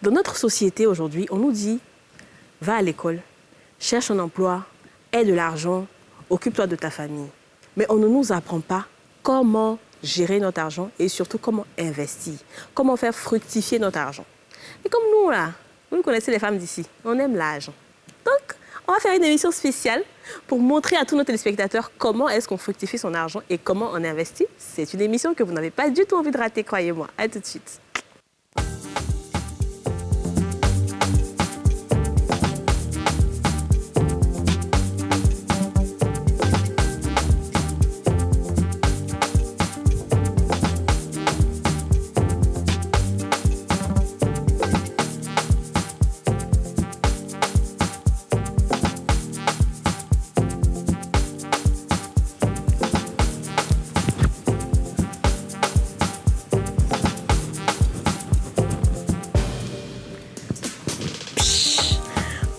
Dans notre société aujourd'hui, on nous dit, va à l'école, cherche un emploi, aie de l'argent, occupe-toi de ta famille. Mais on ne nous apprend pas comment gérer notre argent et surtout comment investir, comment faire fructifier notre argent. Et comme nous, là, vous connaissez les femmes d'ici, on aime l'argent. Donc, on va faire une émission spéciale pour montrer à tous nos téléspectateurs comment est-ce qu'on fructifie son argent et comment on investit. C'est une émission que vous n'avez pas du tout envie de rater, croyez-moi. À tout de suite.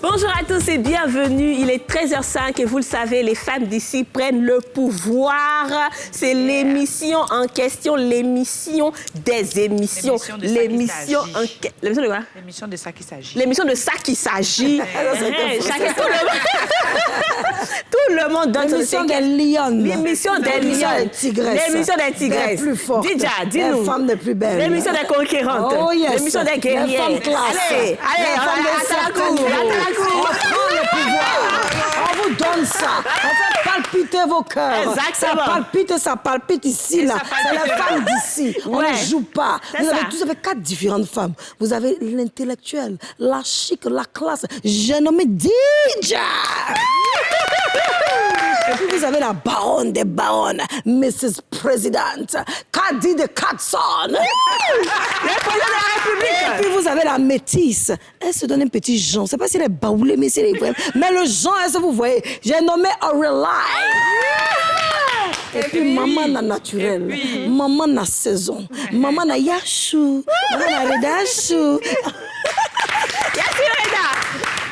Bonjour à tous et bienvenue. Il est 13h05 et vous le savez, les femmes d'ici prennent le pouvoir. C'est l'émission en question, l'émission des émissions. L'émission en question. L'émission de quoi? L'émission de ça qu'il s'agit. L'émission de ça qu'il s'agit. Tout le monde donne l'émission des lions. L'émission des lions. L'émission des tigresses. Les plus fortes. Dis-nous. Les femmes les plus belles. L'émission des conquérantes. Oh yes. L'émission des guerrières. Les femmes classes. Allez, on prend le pouvoir. On vous donne ça. On fait palpiter vos cœurs. Exactement. Ça palpite ici, là. C'est la femme d'ici. On ne joue pas. Vous avez 4 différentes femmes. Vous avez l'intellectuelle, la chic, la classe. J'ai nommé DJ. Et puis vous avez la baronne des baronnes, Mrs. President, Kadi de Katson. Le président de la République. Et puis vous avez la métisse. Elle se donne un petit Jean. Je ne sais pas si elle est baoulée, mais c'est les mais le Jean, est-ce que vous voyez? J'ai nommé Aurélie. Et puis maman na naturel, maman na saison, maman na yachou, maman na redachou.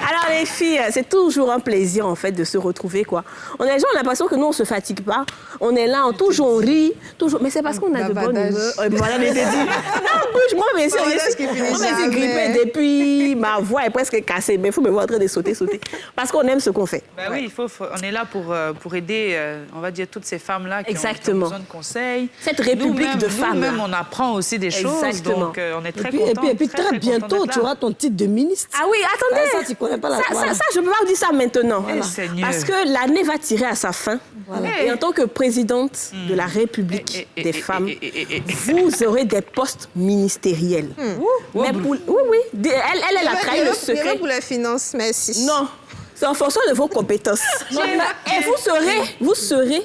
Alors les filles, c'est toujours un plaisir en fait de se retrouver quoi. On a l'impression que nous on se fatigue pas. On est là, toujours on rit, toujours. Mais c'est parce qu'on a de bonne humeur. Voilà, mais dit. Non, bouge-moi, mais c'est grippée depuis ma voix est presque cassée. Mais il faut me voir en train de sauter. Parce qu'on aime ce qu'on fait. Ben oui, on est là pour aider, on va dire, toutes ces femmes-là qui ont besoin de conseils. Cette république de femmes. Nous-mêmes, on apprend aussi des choses. Exactement. Donc, on est très contents. Et puis très bientôt, tu auras ton titre de ministre. Ah oui, attendez. Ça, tu connais pas la ça, je ne peux pas vous dire ça maintenant. Voilà. Parce que l'année va tirer à sa fin. Voilà. Et en tant que présidente de la République des femmes, vous aurez des postes ministériels. Mais oui. Elle a trahi le secret. Pour les finances, merci. Non, c'est en fonction de vos compétences. Et vous serez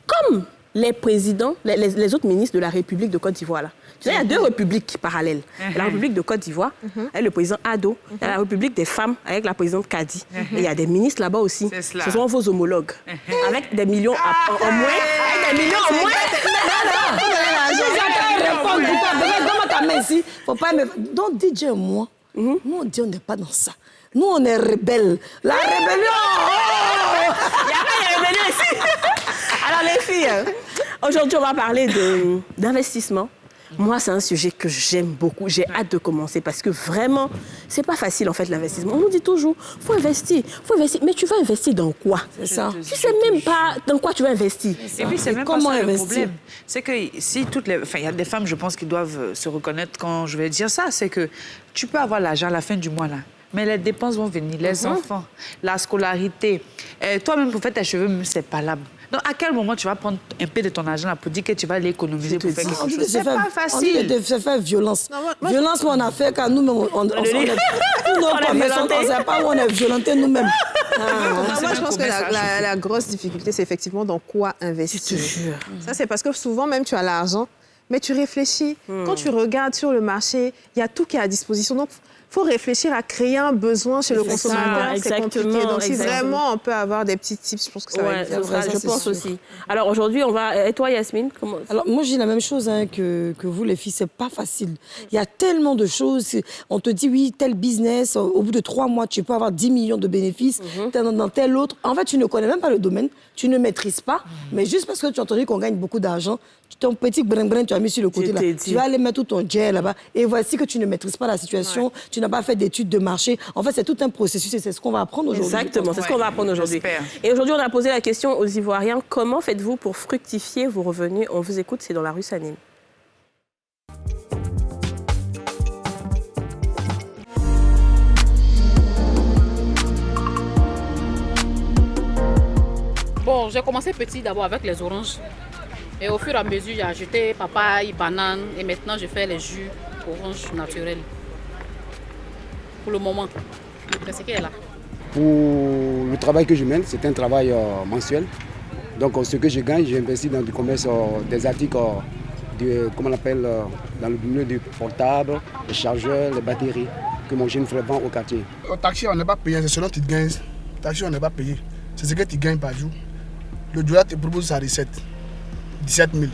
comme les présidents, les autres ministres de la République de Côte d'Ivoire. Il y a 2 républiques parallèles. La République de Côte d'Ivoire, avec le président Ado, et la République des femmes, avec la présidente Kadi. Et il y a des ministres là-bas aussi. Ce sont vos homologues. Avec des millions en moins. Avec des millions en moins. Faut pas me... Donc, DJ et moi, nous, on dit on n'est pas dans ça. Nous, on est rebelles. La rébellion! Il n'y a pas de rébellion ici. Alors, les filles, aujourd'hui, on va parler d'investissement. Moi, c'est un sujet que j'aime beaucoup. J'ai hâte de commencer parce que vraiment, c'est pas facile en fait l'investissement. On nous dit toujours, faut investir. Mais tu vas investir dans quoi? C'est ça. Tu sais même pas dans quoi tu vas investir. Et puis c'est même pas ça le problème. C'est que si il y a des femmes, je pense, qui doivent se reconnaître quand je vais dire ça, c'est que tu peux avoir l'argent à la fin du mois là. Mais les dépenses vont venir, les enfants, la scolarité. Toi-même, pour faire tes cheveux, c'est pas là. Donc, à quel moment tu vas prendre un peu de ton argent là pour dire que tu vas l'économiser pour faire quelque chose? C'est pas facile. On dit de se faire violence. Violence, on a fait quand nous-mêmes, on ne sait pas où on est violentés nous-mêmes. Moi, je pense que la grosse difficulté, c'est effectivement dans quoi investir. Je te jure. Ça, c'est parce que souvent, même, tu as l'argent, mais tu réfléchis. Quand tu regardes sur le marché, il y a tout qui est à disposition. Donc, il faut réfléchir à créer un besoin chez le consommateur. C'est compliqué. Donc, si vraiment on peut avoir des petits tips, je pense que ça va être vrai. Je pense aussi. Alors, aujourd'hui, on va... Et toi, Yasmine, comment... Alors, moi, je dis la même chose que vous, les filles. C'est pas facile. Il y a tellement de choses. On te dit, oui, tel business, au bout de 3 mois, tu peux avoir 10 millions de bénéfices. Dans tel autre. En fait, tu ne connais même pas le domaine. Tu ne maîtrises pas. Mais juste parce que tu as entendu qu'on gagne beaucoup d'argent, ton petit brin-brin, tu as mis sur le côté là. Tu vas aller mettre tout ton gel là-bas. Et voici que tu ne maîtrises pas la situation, tu n'as pas fait d'études de marché. En fait, c'est tout un processus et c'est ce qu'on va apprendre aujourd'hui. Exactement, c'est ce qu'on va apprendre aujourd'hui. Et aujourd'hui, on a posé la question aux Ivoiriens, comment faites-vous pour fructifier vos revenus? On vous écoute, c'est dans la rue Sanim. Bon, j'ai commencé petit d'abord avec les oranges. Et au fur et à mesure, j'ai ajouté papaye, banane. Et maintenant, je fais les jus orange naturels. Pour le moment, le ce qui est là. Pour le travail que je mène, c'est un travail mensuel. Donc, ce que je gagne, j'investis dans du commerce des articles, comment on appelle, dans le milieu du portable, les chargeurs, les batteries, que mon jeune frère vend au quartier. Au taxi, on n'est pas payé, c'est selon tu gagnes. Au taxi, on n'est pas payé. C'est ce que tu gagnes par jour. Le douanier te propose sa recette, 17 000.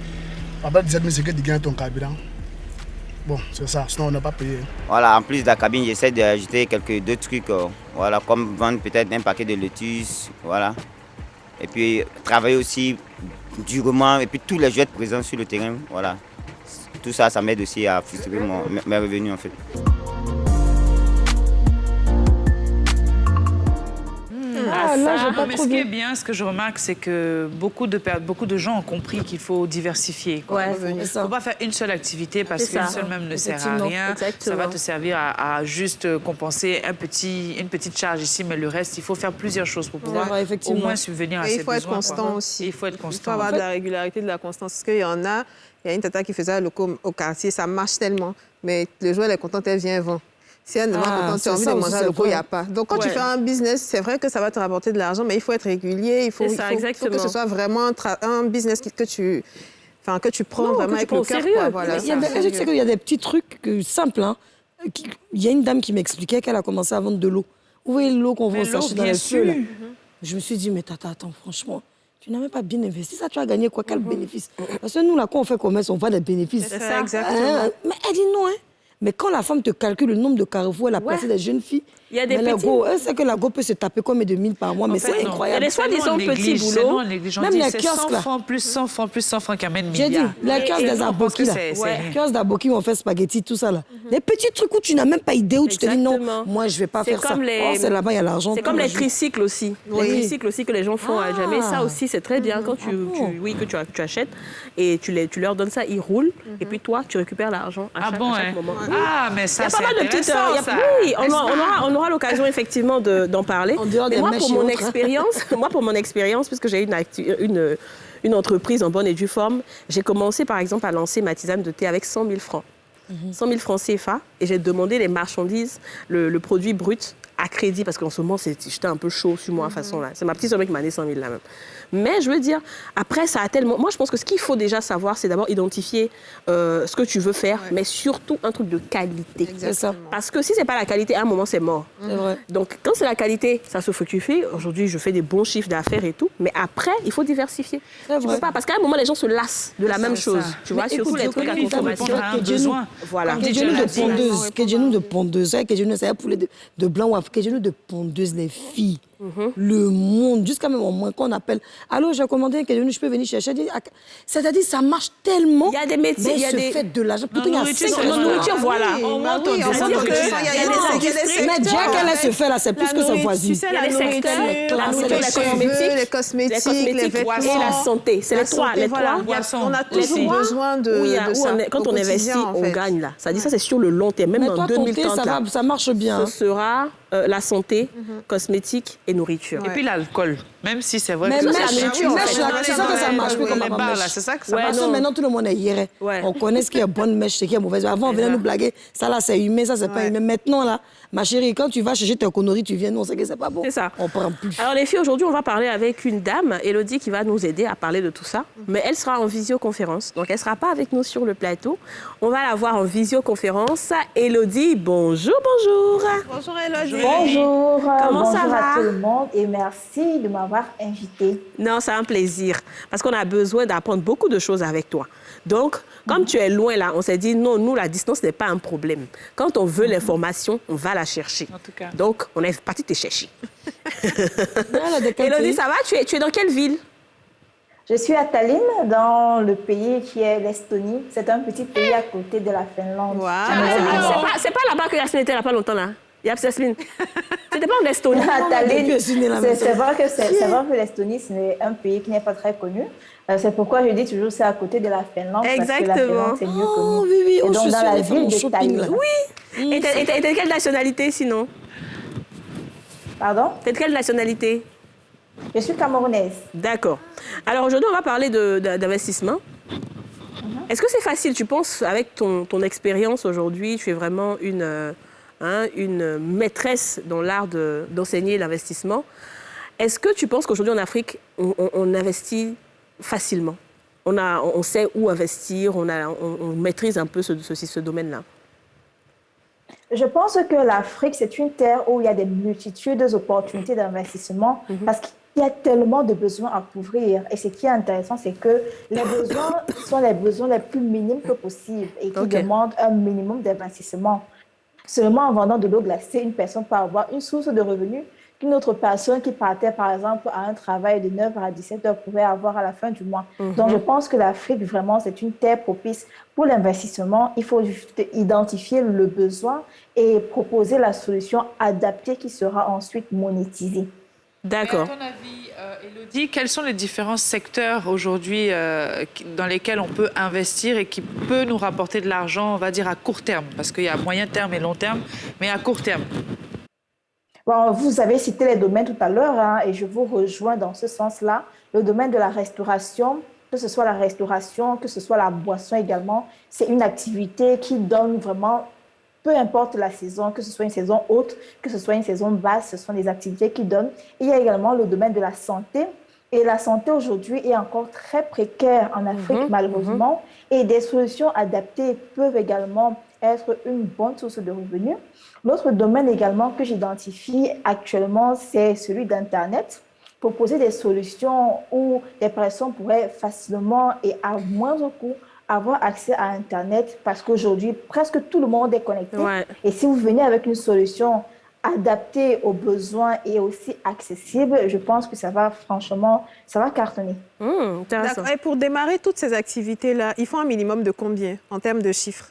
Après 17 000, c'est que tu gagnes ton carburant. Bon, c'est ça, sinon on n'est pas payé. Voilà, en plus de la cabine, j'essaie d'ajouter deux trucs, voilà, comme vendre peut-être un paquet de lettuce, voilà. Et puis travailler aussi durement, et puis tous les jeux présents sur le terrain, voilà. Tout ça, ça m'aide aussi à fructifier mes revenus en fait. Mais ce qui est bien, ce que je remarque, c'est que beaucoup de gens ont compris qu'il faut diversifier. Il ne faut pas faire une seule activité parce qu'une seule même ne sert à rien. Ça va te servir à juste compenser une petite charge ici, mais le reste, il faut faire plusieurs choses pour pouvoir au moins subvenir à ses besoins. Il faut être constant aussi. Il faut être constant. Il faut avoir de la régularité, de la constance. Parce qu'il y en a, il y a une tata qui faisait le com au quartier, ça marche tellement. Mais le jour, elle est contente, elle vient vendre. Si elle n'est pas contente, tu as envie de manger le coup, il n'y a pas. Donc, quand tu fais un business, c'est vrai que ça va te rapporter de l'argent, mais il faut être régulier. Il faut que ce soit vraiment un business que tu prends vraiment avec le cœur. Voilà, je sais qu'il y a des petits trucs simples. Hein. Il y a une dame qui m'expliquait qu'elle a commencé à vendre de l'eau. Vous voyez l'eau qu'on vend s'acheter dans les feux, là. Je me suis dit, mais tata, attends, franchement, tu n'as même pas bien investi. Ça, tu as gagné quoi? Quel bénéfice? Parce que nous, là, quand on fait commerce, on voit des bénéfices. C'est ça, exactement. Mais elle dit non, hein. Mais quand la femme te calcule le nombre de carrefours, elle a placé des jeunes filles, il y a des petits... elle sait que la go peut se taper combien de 1000 par mois, mais c'est incroyable. Il y a des soi-disant petits boulots. Même les kiosques, 100 francs, plus 100 francs qui amènent milliards. J'ai dit, les kiosques des aboki, là. Les kiosques d'aboki où on fait spaghetti, tout ça, là. Des petits trucs où tu n'as même pas idée, où tu te dis non, moi, je ne vais pas faire ça. C'est là-bas, il y a l'argent. C'est comme les tricycles aussi. Les tricycles aussi que les gens font à jamais. Ça aussi, c'est très bien quand tu achètes et tu leur donnes ça, ils roulent. Et puis toi, tu récupères l'argent à chaque moment. Ah, mais ça, c'est intéressant, ça. Oui, on aura l'occasion, effectivement, d'en parler. Mais moi, pour mon expérience, puisque j'ai une entreprise en bonne et due forme, j'ai commencé, par exemple, à lancer ma tisane de thé avec 100 000 francs. 100 000 francs CFA, et j'ai demandé les marchandises, le produit brut, à crédit, parce qu'en ce moment, j'étais un peu chaud sur moi, façon là. C'est ma petite somme qui m'a donné 100 000 là même. Mais je veux dire, après, ça a tellement... Moi, je pense que ce qu'il faut déjà savoir, c'est d'abord identifier ce que tu veux faire, mais surtout un truc de qualité. Exactement. Parce que si c'est pas la qualité, à un moment, c'est mort. C'est vrai. Donc, quand c'est la qualité, ça se fructifie. Aujourd'hui, je fais des bons chiffres d'affaires et tout. Mais après, il faut diversifier. Tu peux pas, parce qu'à un moment, les gens se lassent de la même chose. Tu vois, surtout les trucs à consommation. Voilà. Qu'est-ce de pondeuse, c'est poulet de blanc ou qu'est-ce de pondeuse, les filles. Le monde, jusqu'à même au moins qu'on appelle. Allô, j'ai commandé un je peux venir chercher. C'est-à-dire, ça marche tellement. Il y a des métiers, il y a des... fait de l'argent. Pourtant, il y a 5 nourriture, voilà. Mais déjà qu'elle se fait là, c'est plus que sa voisine. Il y a les secteurs, les cosmétiques, les vêtements et la santé. C'est les trois. On a toujours besoin de ça. Quand on investit, on gagne là. Ça dit ça, c'est sur le long terme. Même en 2030, ça marche bien. Ce sera la santé, cosmétique et nourriture. Et puis l'alcool, même si c'est vrai que c'est la nourriture, c'est ça que ça marche plus comme les bars, là, c'est ça que ça marche. Parce que maintenant, tout le monde est hier. On connaît ce qui est bonne mèche, ce qui est mauvaise. Avant, on venait nous blaguer. Ça, là, c'est humain, ça, c'est pas humain. Maintenant, là, ma chérie, quand tu vas chercher tes conneries, tu viens, nous, on sait que c'est pas bon. C'est ça. On prend plus. Alors, les filles, aujourd'hui, on va parler avec une dame, Élodie, qui va nous aider à parler de tout ça. Mais elle sera en visioconférence. Donc, elle sera pas avec nous sur le plateau. On va la voir en visioconférence. Élodie, bonjour. Bonjour, Élodie. Bonjour. Comment ça va? Bonjour à tout le monde et merci de m'avoir invitée. Non, c'est un plaisir. Parce qu'on a besoin d'apprendre beaucoup de choses avec toi. Donc, comme tu es loin là, on s'est dit non, nous, la distance n'est pas un problème. Quand on veut l'information, on va la chercher. En tout cas. Donc, on est parti te chercher. Élodie, ça va? Tu es dans quelle ville? Je suis à Tallinn, dans le pays qui est l'Estonie. C'est un petit pays à côté de la Finlande. Wow. C'est pas là-bas que Yasmine était il n'y a pas longtemps, là. Yasmine. C'était pas en Estonie. À Tallinn, c'est vrai que l'Estonie, c'est un pays qui n'est pas très connu. C'est pourquoi je dis toujours que c'est à côté de la Finlande. Exactement. Parce que la Finlande, c'est mieux connu. Oui, oui, et donc, dans la ville de Tallinn. Oui. Et t'es de quelle nationalité, sinon? Pardon? T'es de quelle nationalité? Je suis camerounaise. D'accord. Alors aujourd'hui, on va parler d'investissement. Est-ce que c'est facile, tu penses, avec ton expérience aujourd'hui, tu es vraiment une maîtresse dans l'art d'enseigner l'investissement. Est-ce que tu penses qu'aujourd'hui en Afrique, on investit facilement? On sait où investir, on maîtrise un peu ce domaine-là? Je pense que l'Afrique, c'est une terre où il y a des multitudes d'opportunités d'investissement parce qu'il y a tellement de besoins à couvrir. Et ce qui est intéressant, c'est que les besoins sont les besoins les plus minimes que possible et qui demandent un minimum d'investissement. Seulement en vendant de l'eau glacée, une personne peut avoir une source de revenus qu'une autre personne qui partait, par exemple, à un travail de 9h à 17h pourrait avoir à la fin du mois. Donc, je pense que l'Afrique, vraiment, c'est une terre propice pour l'investissement. Il faut juste identifier le besoin et proposer la solution adaptée qui sera ensuite monétisée. D'accord. À ton avis, Élodie, quels sont les différents secteurs aujourd'hui dans lesquels on peut investir et qui peut nous rapporter de l'argent, on va dire, à court terme? Parce qu'il y a moyen terme et long terme, mais à court terme. Bon, vous avez cité les domaines tout à l'heure, hein, et je vous rejoins dans ce sens-là. Le domaine de la restauration, que ce soit la restauration, que ce soit la boisson également, c'est une activité qui donne vraiment, peu importe la saison, que ce soit une saison haute, que ce soit une saison basse, ce sont des activités qui donnent. Il y a également le domaine de la santé. Et la santé aujourd'hui est encore très précaire en Afrique, malheureusement. Et des solutions adaptées peuvent également être une bonne source de revenus. L'autre domaine également que j'identifie actuellement, c'est celui d'Internet. Proposer des solutions où les personnes pourraient facilement et à moindre coût avoir accès à Internet parce qu'aujourd'hui, presque tout le monde est connecté. Ouais. Et si vous venez avec une solution adaptée aux besoins et aussi accessible, je pense que ça va franchement, ça va cartonner. D'accord. Et pour démarrer toutes ces activités-là, il faut un minimum de combien en termes de chiffres?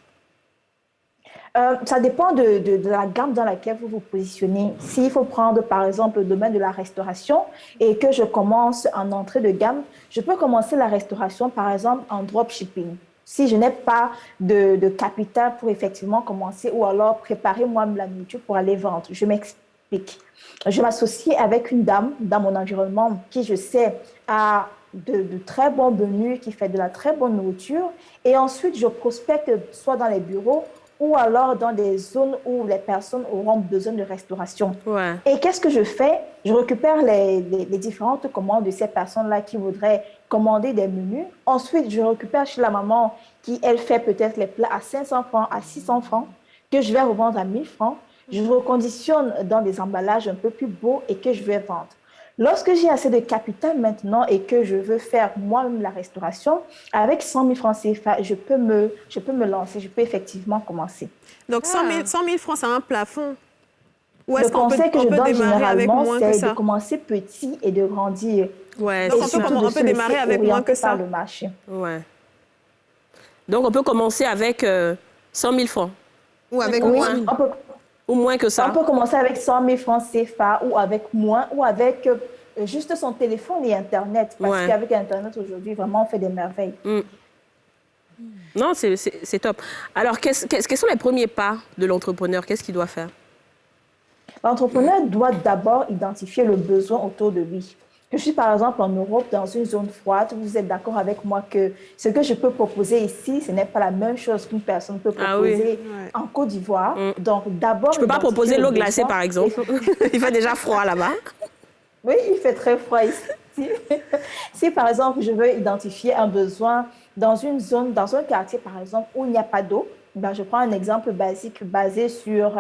Ça dépend de la gamme dans laquelle vous vous positionnez. S'il faut prendre, par exemple, le domaine de la restauration et que je commence en entrée de gamme, je peux commencer la restauration, par exemple, en dropshipping. Si je n'ai pas de capital pour effectivement commencer ou alors préparer moi-même la nourriture pour aller vendre. Je m'explique. Je m'associe avec une dame dans mon environnement qui, je sais, a de très bons menus, qui fait de la très bonne nourriture. Et ensuite, je prospecte soit dans les bureaux ou alors dans des zones où les personnes auront besoin de restauration. Ouais. Et qu'est-ce que je fais? Je récupère les différentes commandes de ces personnes-là qui voudraient commander des menus. Ensuite, je récupère chez la maman qui, elle, fait peut-être les plats à 500 francs, à 600 francs, que je vais revendre à 1000 francs. Je reconditionne dans des emballages un peu plus beaux et que je vais vendre. Lorsque j'ai assez de capital maintenant et que je veux faire moi-même la restauration, avec 100 000 francs CFA, je peux me lancer, je peux effectivement commencer. Donc 100 000 francs, c'est un plafond? Ou est-ce le conseil que je donne généralement, c'est de ça? Commencer petit et de grandir. Ouais, donc on peut démarrer avec moins que ça. Le marché. Ouais. Donc on peut commencer avec 100 000 francs? Ou avec moins? Ou moins que ça? On peut commencer avec 100 000 francs CFA ou avec moins, ou avec juste son téléphone et Internet. Parce qu'avec Internet, aujourd'hui, vraiment, on fait des merveilles. Non, c'est top. Alors, quels sont les premiers pas de l'entrepreneur? Qu'est-ce qu'il doit faire? L'entrepreneur doit d'abord identifier le besoin autour de lui. Je suis par exemple en Europe, dans une zone froide. Vous êtes d'accord avec moi que ce que je peux proposer ici, ce n'est pas la même chose qu'une personne peut proposer en Côte d'Ivoire. Donc d'abord, je ne peux pas proposer l'eau glacée, par exemple. Il fait déjà froid là-bas. Oui, il fait très froid ici. Si par exemple, je veux identifier un besoin dans une zone, dans un quartier par exemple, où il n'y a pas d'eau, ben, je prends un exemple basique basé sur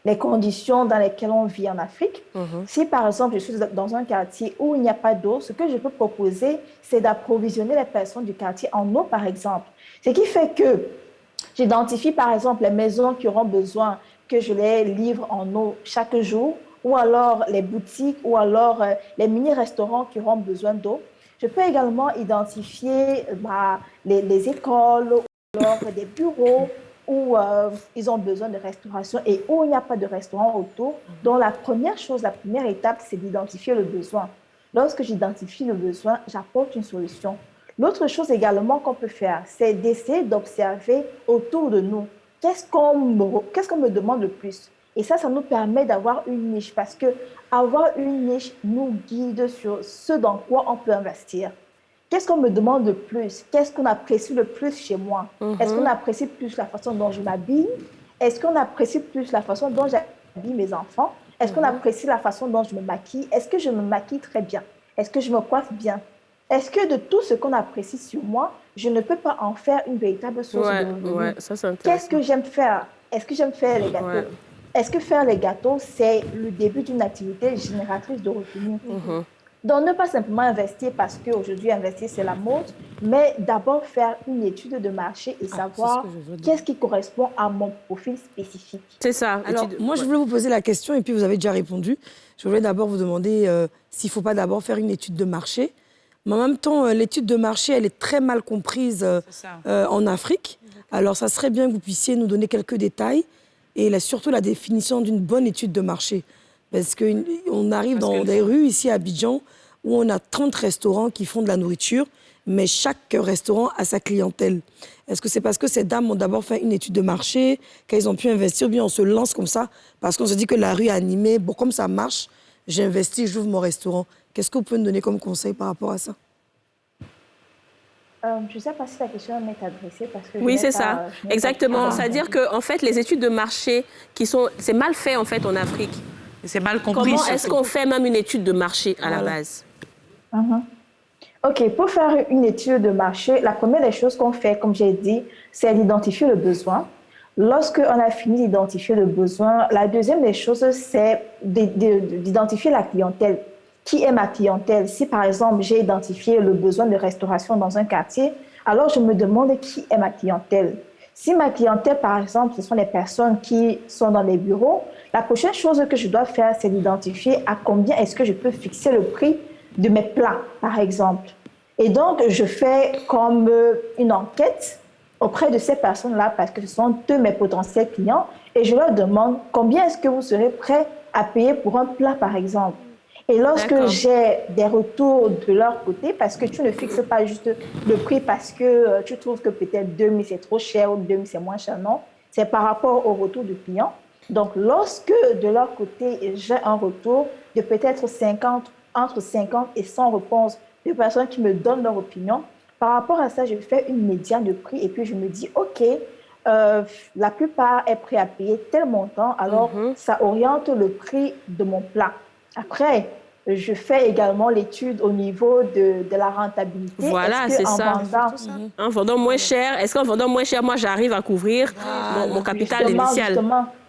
les conditions dans lesquelles on vit en Afrique. Si, par exemple, je suis dans un quartier où il n'y a pas d'eau, ce que je peux proposer, c'est d'approvisionner les personnes du quartier en eau, par exemple. Ce qui fait que j'identifie, par exemple, les maisons qui auront besoin que je les livre en eau chaque jour, ou alors les boutiques, ou alors les mini-restaurants qui auront besoin d'eau. Je peux également identifier les écoles, ou alors des bureaux où ils ont besoin de restauration et où il n'y a pas de restaurant autour. Donc, la première étape, c'est d'identifier le besoin. Lorsque j'identifie le besoin, j'apporte une solution. L'autre chose également qu'on peut faire, c'est d'essayer d'observer autour de nous. Qu'est-ce qu'on me demande le plus? Et ça nous permet d'avoir une niche parce que avoir une niche nous guide sur ce dans quoi on peut investir. Qu'est-ce qu'on me demande le plus? Qu'est-ce qu'on apprécie le plus chez moi? Est-ce qu'on apprécie plus la façon dont je m'habille? Est-ce qu'on apprécie plus la façon dont j'habille mes enfants? Est-ce qu'on apprécie la façon dont je me maquille? Est-ce que je me maquille très bien? Est-ce que je me coiffe bien? Est-ce que de tout ce qu'on apprécie sur moi, je ne peux pas en faire une véritable source de revenus? Qu'est-ce que j'aime faire? Est-ce que j'aime faire les gâteaux? Est-ce que faire les gâteaux, c'est le début d'une activité génératrice de revenus? Donc, ne pas simplement investir parce qu'aujourd'hui, investir, c'est la mode, mais d'abord faire une étude de marché et savoir qu'est-ce qui correspond à mon profil spécifique. C'est ça. Alors, moi, je voulais vous poser la question et puis vous avez déjà répondu. Je voulais d'abord vous demander s'il ne faut pas d'abord faire une étude de marché. Mais en même temps, l'étude de marché, elle est très mal comprise en Afrique. Alors, ça serait bien que vous puissiez nous donner quelques détails et surtout la définition d'une bonne étude de marché. Parce qu'on arrive dans des rues ici à Abidjan où on a 30 restaurants qui font de la nourriture, mais chaque restaurant a sa clientèle. Est-ce que c'est parce que ces dames ont d'abord fait une étude de marché, qu'elles ont pu investir, ou bien on se lance comme ça parce qu'on se dit que la rue est animée, bon, comme ça marche, j'investis, j'ouvre mon restaurant. Qu'est-ce que vous pouvez nous donner comme conseil par rapport à ça? Je ne sais pas si la question m'est adressée parce que... Oui, c'est ça. Exactement. C'est-à-dire que, en fait, les études de marché, c'est mal fait, en fait, en Afrique. C'est mal compris. Comment est-ce qu'on fait même une étude de marché à la base? OK, pour faire une étude de marché, la première des choses qu'on fait, comme j'ai dit, c'est d'identifier le besoin. Lorsqu'on a fini d'identifier le besoin, la deuxième des choses, c'est d'identifier la clientèle. Qui est ma clientèle? Si, par exemple, j'ai identifié le besoin de restauration dans un quartier, alors je me demande qui est ma clientèle. Si ma clientèle, par exemple, ce sont les personnes qui sont dans les bureaux, la prochaine chose que je dois faire, c'est d'identifier à combien est-ce que je peux fixer le prix de mes plats, par exemple. Et donc, je fais comme une enquête auprès de ces personnes-là parce que ce sont eux mes potentiels clients et je leur demande combien est-ce que vous serez prêts à payer pour un plat, par exemple. Et lorsque j'ai des retours de leur côté, parce que tu ne fixes pas juste le prix parce que tu trouves que peut-être 2000 c'est trop cher ou 2000 c'est moins cher, non. C'est par rapport au retour du client. Donc, lorsque de leur côté, j'ai un retour de peut-être entre 50 et 100 réponses de personnes qui me donnent leur opinion, par rapport à ça, je fais une médiane de prix et puis je me dis, OK, la plupart est prêt à payer tel montant, alors ça oriente le prix de mon plat. Après, je fais également l'étude au niveau de la rentabilité. Voilà, c'est ça. En vendant moins cher, est-ce qu'en vendant moins cher, moi, j'arrive à couvrir mon capital initial?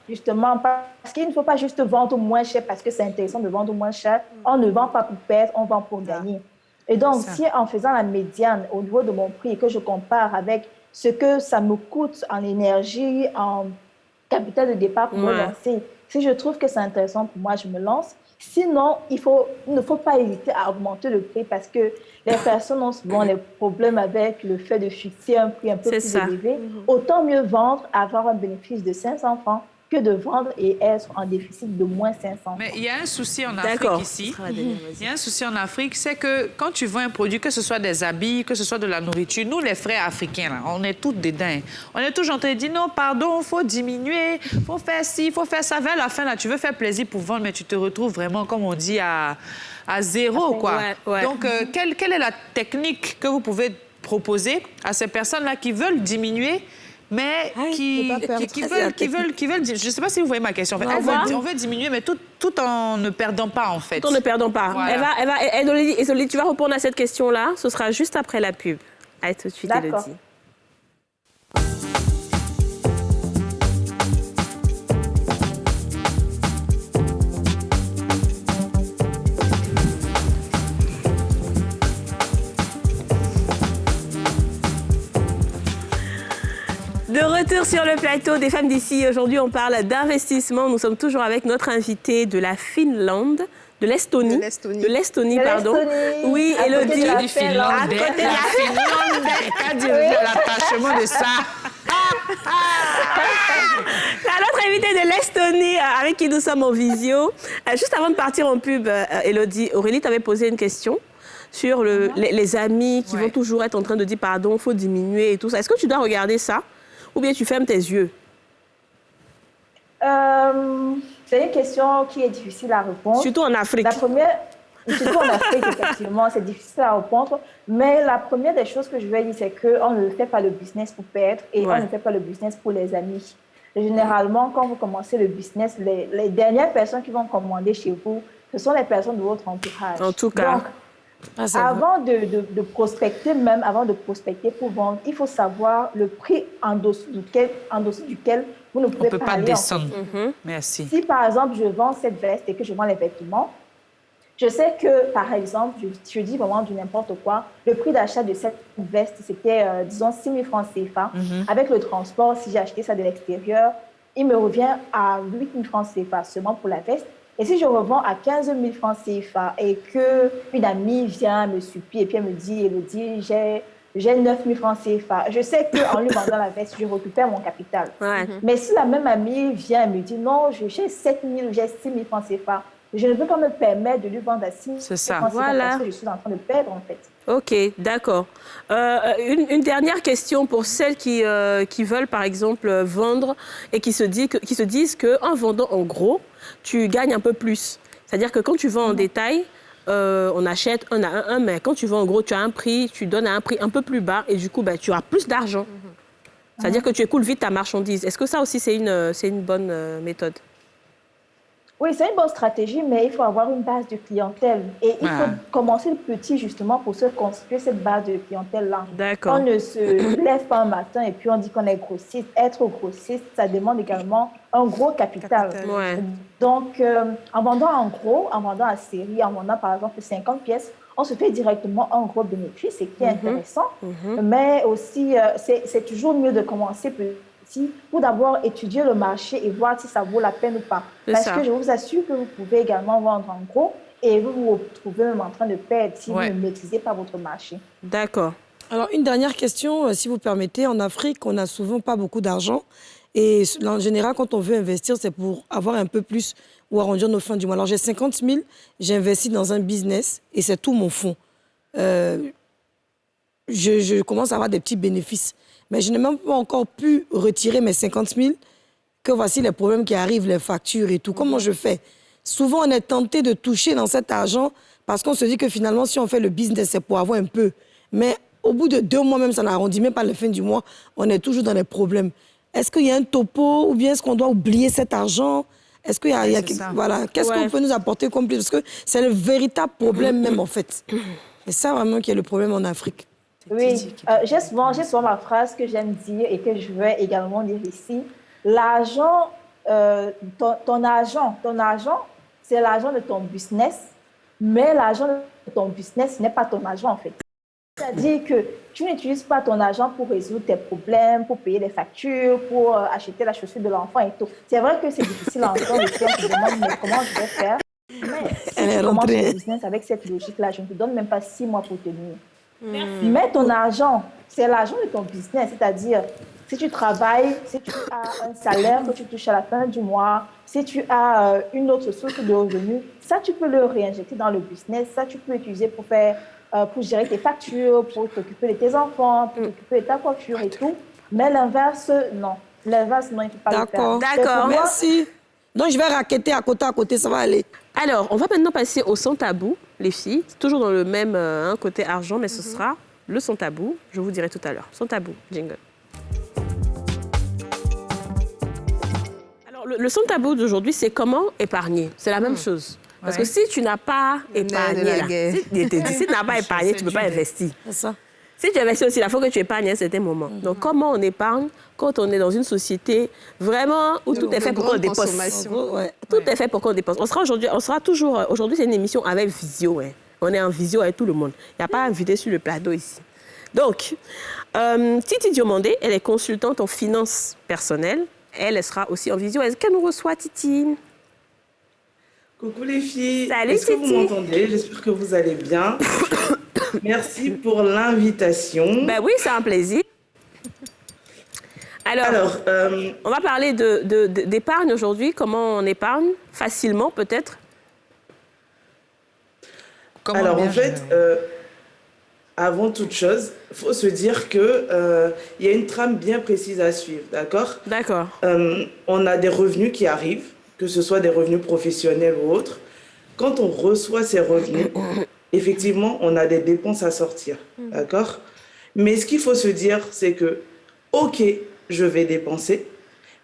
Justement, parce qu'il ne faut pas juste vendre moins cher parce que c'est intéressant de vendre moins cher. On ne vend pas pour perdre, on vend pour gagner. Et donc, si en faisant la médiane au niveau de mon prix et que je compare avec ce que ça me coûte en énergie, en capital de départ pour me lancer, si je trouve que c'est intéressant pour moi, je me lance. Sinon, il ne faut pas hésiter à augmenter le prix parce que les personnes ont souvent des problèmes avec le fait de fixer un prix un peu plus élevé. Autant mieux vendre, avoir un bénéfice de 500 francs que de vendre et être en déficit de moins 500. Mais il y a un souci en Afrique ici. Il y a un souci en Afrique, c'est que quand tu vends un produit, que ce soit des habits, que ce soit de la nourriture, nous, les frères africains, là, on est tous dedans. On est toujours en train de dire non, pardon, il faut diminuer, il faut faire ci, il faut faire ça. Vers la fin, là, tu veux faire plaisir pour vendre, mais tu te retrouves vraiment, comme on dit, à zéro, quoi. Donc, quelle est la technique que vous pouvez proposer à ces personnes-là qui veulent diminuer, mais qui veulent... Je ne sais pas si vous voyez ma question. En fait, on veut diminuer, mais tout en ne perdant pas, en fait. Tout en ne perdant pas. Voilà. Élodie, tu vas répondre à cette question-là. Ce sera juste après la pub. Allez, tout de suite, Élodie. De retour sur le plateau des femmes d'ici. Aujourd'hui, on parle d'investissement. Nous sommes toujours avec notre invitée de la Finlande, de l'Estonie. De l'Estonie, pardon. Oui, Elodie. Du Finlande. Quand tu as l'attachement de ça. Notre invitée de l'Estonie, avec qui nous sommes en visio. Juste avant de partir en pub, Elodie, Aurélie t'avait posé une question sur les amis qui vont toujours être en train de dire pardon, il faut diminuer et tout ça. Est-ce que tu dois regarder ça ou bien tu fermes tes yeux? C'est une question qui est difficile à répondre. Surtout en Afrique. Surtout en Afrique, effectivement, c'est difficile à répondre. Mais la première des choses que je vais dire, c'est qu'on ne fait pas le business pour perdre et on ne fait pas le business pour les amis. Généralement, quand vous commencez le business, les dernières personnes qui vont commander chez vous, ce sont les personnes de votre entourage. En tout cas. Donc, avant de prospecter, même avant de prospecter pour vendre, il faut savoir le prix en dessous duquel vous ne pouvez pas descendre. Merci. Si, par exemple, je vends cette veste et que je vends les vêtements, je sais que, par exemple, je dis vraiment du n'importe quoi, le prix d'achat de cette veste, c'était, disons, 6 000 francs CFA. Avec le transport, si j'ai acheté ça de l'extérieur, il me revient à 8 000 francs CFA seulement pour la veste. Et si je revends à 15 000 francs CFA et qu'une amie vient me supplie et puis elle me dit, Elodie, j'ai 9 000 francs CFA, je sais qu'en lui vendant la veste, je récupère mon capital. Mais si la même amie vient et me dit, non, j'ai 7 000 ou j'ai 6 000 francs CFA, je ne peux pas me permettre de lui vendre à 6 000 francs CFA parce que je suis en train de perdre, en fait. OK, d'accord. Une dernière question pour celles qui veulent, par exemple, vendre et qui se disent qu'en vendant en gros, tu gagnes un peu plus. C'est-à-dire que quand tu vends en détail, on achète un à un, mais quand tu vends en gros, tu as un prix, tu donnes à un prix un peu plus bas et du coup, tu as plus d'argent. C'est-à-dire que tu écoules vite ta marchandise. Est-ce que ça aussi, c'est une bonne méthode? Oui, c'est une bonne stratégie, mais il faut avoir une base de clientèle. Et il faut commencer petit, justement, pour se constituer cette base de clientèle-là. D'accord. On ne se lève pas un matin et puis on dit qu'on est grossiste. Être grossiste, ça demande également un gros capital. Donc, en vendant en gros, en vendant à série, en vendant, par exemple, 50 pièces, on se fait directement un gros bénéfice, ce qui est intéressant. Mais aussi, c'est toujours mieux de commencer petit pour d'abord étudier le marché et voir si ça vaut la peine ou pas. Parce que je vous assure que vous pouvez également vendre en gros et vous vous retrouvez même en train de perdre si vous ne maîtrisez pas votre marché. D'accord. Alors, une dernière question, si vous permettez. En Afrique, on n'a souvent pas beaucoup d'argent. Et en général, quand on veut investir, c'est pour avoir un peu plus ou arrondir nos fins du mois. Alors, j'ai 50 000, j'ai investi dans un business et c'est tout mon fonds. Je commence à avoir des petits bénéfices. Mais je n'ai même pas encore pu retirer mes 50 000, que voici les problèmes qui arrivent, les factures et tout. Comment je fais? Souvent, on est tenté de toucher dans cet argent parce qu'on se dit que finalement, si on fait le business, c'est pour avoir un peu. Mais au bout de 2 mois, même, ça n'arrondit même pas la fin du mois, on est toujours dans les problèmes. Est-ce qu'il y a un topo ou bien est-ce qu'on doit oublier cet argent? Est-ce qu'il y a voilà, qu'est-ce qu'on peut nous apporter comme plus? Parce que c'est le véritable problème même, en fait. C'est ça vraiment qui est le problème en Afrique. Oui, j'ai souvent ma phrase que j'aime dire et que je vais également dire ici. L'argent, ton argent, c'est l'argent de ton business, mais l'argent de ton business n'est pas ton argent en fait. C'est-à-dire que tu n'utilises pas ton argent pour résoudre tes problèmes, pour payer les factures, pour acheter la chaussure de l'enfant et tout. C'est vrai que c'est difficile à entendre et puis on se demande mais comment je vais faire. Mais si tu commences le business avec cette logique-là, je ne te donne même pas 6 mois pour tenir. Mais ton argent, c'est l'argent de ton business. C'est-à-dire, si tu travailles, si tu as un salaire que tu touches à la fin du mois, si tu as une autre source de revenus, ça, tu peux le réinjecter dans le business. Ça, tu peux utiliser pour gérer tes factures, pour t'occuper de tes enfants, pour t'occuper de ta voiture et tout. Mais l'inverse, non. L'inverse, non, il ne faut pas le faire. D'accord, merci. Donc, je vais raqueter à côté, ça va aller. Alors, on va maintenant passer au sans tabou, les filles. Toujours dans le même côté argent, mais ce sera le sans tabou. Je vous dirai tout à l'heure. Sans tabou, jingle. Alors, le sans tabou d'aujourd'hui, c'est comment épargner. C'est la même chose. Parce que si tu n'as pas épargné, si tu n'as pas épargné, tu ne peux pas investir. C'est ça. Si tu investis aussi, il faut que tu épargnes à un certain moment. Donc, comment on épargne quand on est dans une société vraiment où tout est fait pour qu'on dépense? Tout est fait pour qu'on dépense. Aujourd'hui, c'est une émission avec visio. On est en visio avec tout le monde. Il n'y a pas invité sur le plateau ici. Donc, Titi Diomandé, elle est consultante en finances personnelles. Elle sera aussi en visio. Est-ce qu'elle nous reçoit, Titi? Coucou les filles. Salut, est-ce que vous Titi. m'entendez? J'espère que vous allez bien. Merci pour l'invitation. Ben oui, c'est un plaisir. Alors, on va parler d'épargne aujourd'hui. Comment on épargne facilement, peut-être? Alors, en fait, avant toute chose, il faut se dire qu'il y a une trame bien précise à suivre, d'accord? D'accord. On a des revenus qui arrivent, que ce soit des revenus professionnels ou autres. Quand on reçoit ces revenus, effectivement, on a des dépenses à sortir, d'accord? Mais ce qu'il faut se dire, c'est que, OK, je vais dépenser,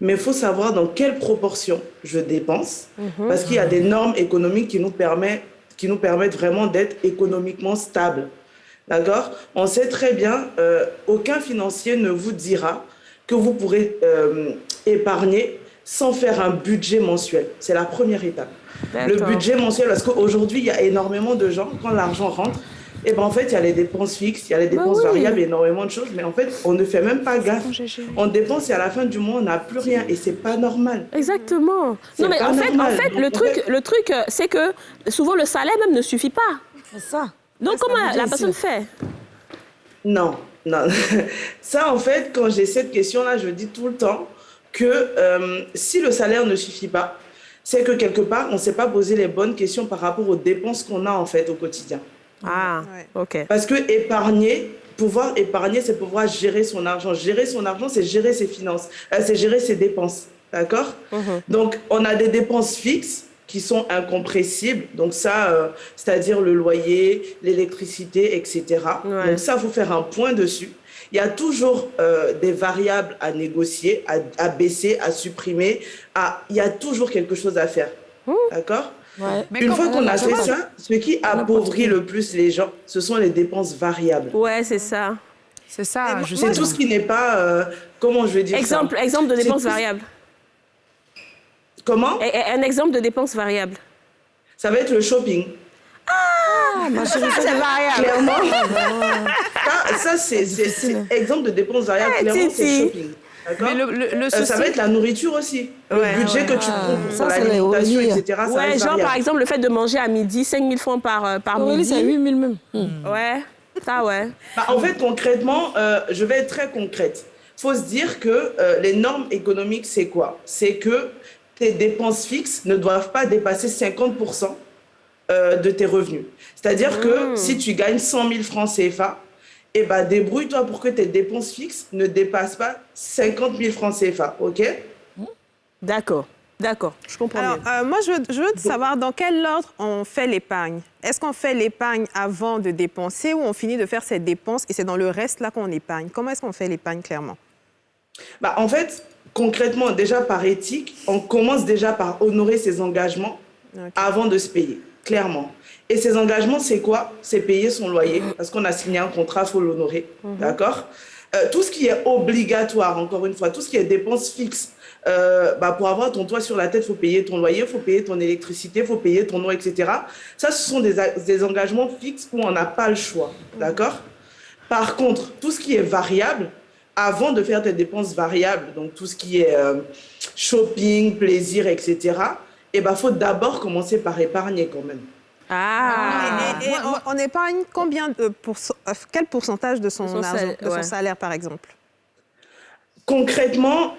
mais il faut savoir dans quelle proportion je dépense, parce qu'il y a des normes économiques qui nous permettent vraiment d'être économiquement stables. D'accord? On sait très bien, aucun financier ne vous dira que vous pourrez épargner sans faire un budget mensuel. C'est la première étape. Le budget mensuel, parce qu'aujourd'hui, il y a énormément de gens, quand l'argent rentre, et ben en fait, il y a les dépenses fixes, il y a les dépenses variables, énormément de choses, mais en fait, on ne fait même pas gaffe. On dépense et à la fin du mois, on n'a plus rien, et c'est pas normal. Exactement. Non, mais en fait, le truc, c'est que souvent le salaire même ne suffit pas. C'est ça. Donc, comment la personne fait? Non. Ça, en fait, quand j'ai cette question-là, je dis tout le temps que si le salaire ne suffit pas, c'est que quelque part, on ne s'est pas posé les bonnes questions par rapport aux dépenses qu'on a en fait au quotidien. Ah, ok. Parce que pouvoir épargner, c'est pouvoir gérer son argent. Gérer son argent, c'est gérer ses finances, c'est gérer ses dépenses, d'accord? Donc, on a des dépenses fixes qui sont incompressibles. Donc ça, c'est-à-dire le loyer, l'électricité, etc. Donc ça, il faut faire un point dessus. Il y a toujours des variables à négocier, à baisser, à supprimer. Il y a toujours quelque chose à faire. D'accord? Mais une fois qu'on a fait ça, ce qui appauvrit le plus les gens, ce sont les dépenses variables. Ouais, c'est ça. C'est ça. C'est tout ce qui n'est pas... comment je vais dire ça? Exemple de dépenses variables. Comment? Un exemple de dépenses variables. Ça va être le shopping. Ma chérie, ça, c'est variable. Clairement. Ça, c'est exemple de dépenses variables. Clairement, c'est le shopping. Mais ça va être la nourriture aussi. Le budget que tu prends pour l'alimentation, etc. Ouais, genre par exemple le fait de manger à midi 5 000 francs par midi. C'est 8 000 même. Ouais, ça ouais. En fait, concrètement, je vais être très concrète. Il faut se dire que les normes économiques, c'est quoi? C'est que tes dépenses fixes ne doivent pas dépasser 50% de tes revenus. C'est-à-dire que si tu gagnes 100 000 francs CFA, eh ben, débrouille-toi pour que tes dépenses fixes ne dépassent pas 50 000 francs CFA, OK? D'accord, je comprends bien. Alors, moi, je veux savoir dans quel ordre on fait l'épargne. Est-ce qu'on fait l'épargne avant de dépenser ou on finit de faire ses dépenses et c'est dans le reste là qu'on épargne? Comment est-ce qu'on fait l'épargne clairement? En fait, concrètement, déjà par éthique, on commence déjà par honorer ses engagements avant de se payer, clairement. Et ces engagements, c'est quoi? C'est payer son loyer, parce qu'on a signé un contrat, il faut l'honorer, d'accord? Tout ce qui est obligatoire, encore une fois, tout ce qui est dépenses fixes, pour avoir ton toit sur la tête, il faut payer ton loyer, il faut payer ton électricité, il faut payer ton eau, etc. Ça, ce sont des engagements fixes où on n'a pas le choix, d'accord? Par contre, tout ce qui est variable, avant de faire tes dépenses variables, donc tout ce qui est shopping, plaisir, etc., il faut d'abord commencer par épargner quand même. Et on épargne quel pourcentage de son argent, de son salaire, par exemple? Concrètement,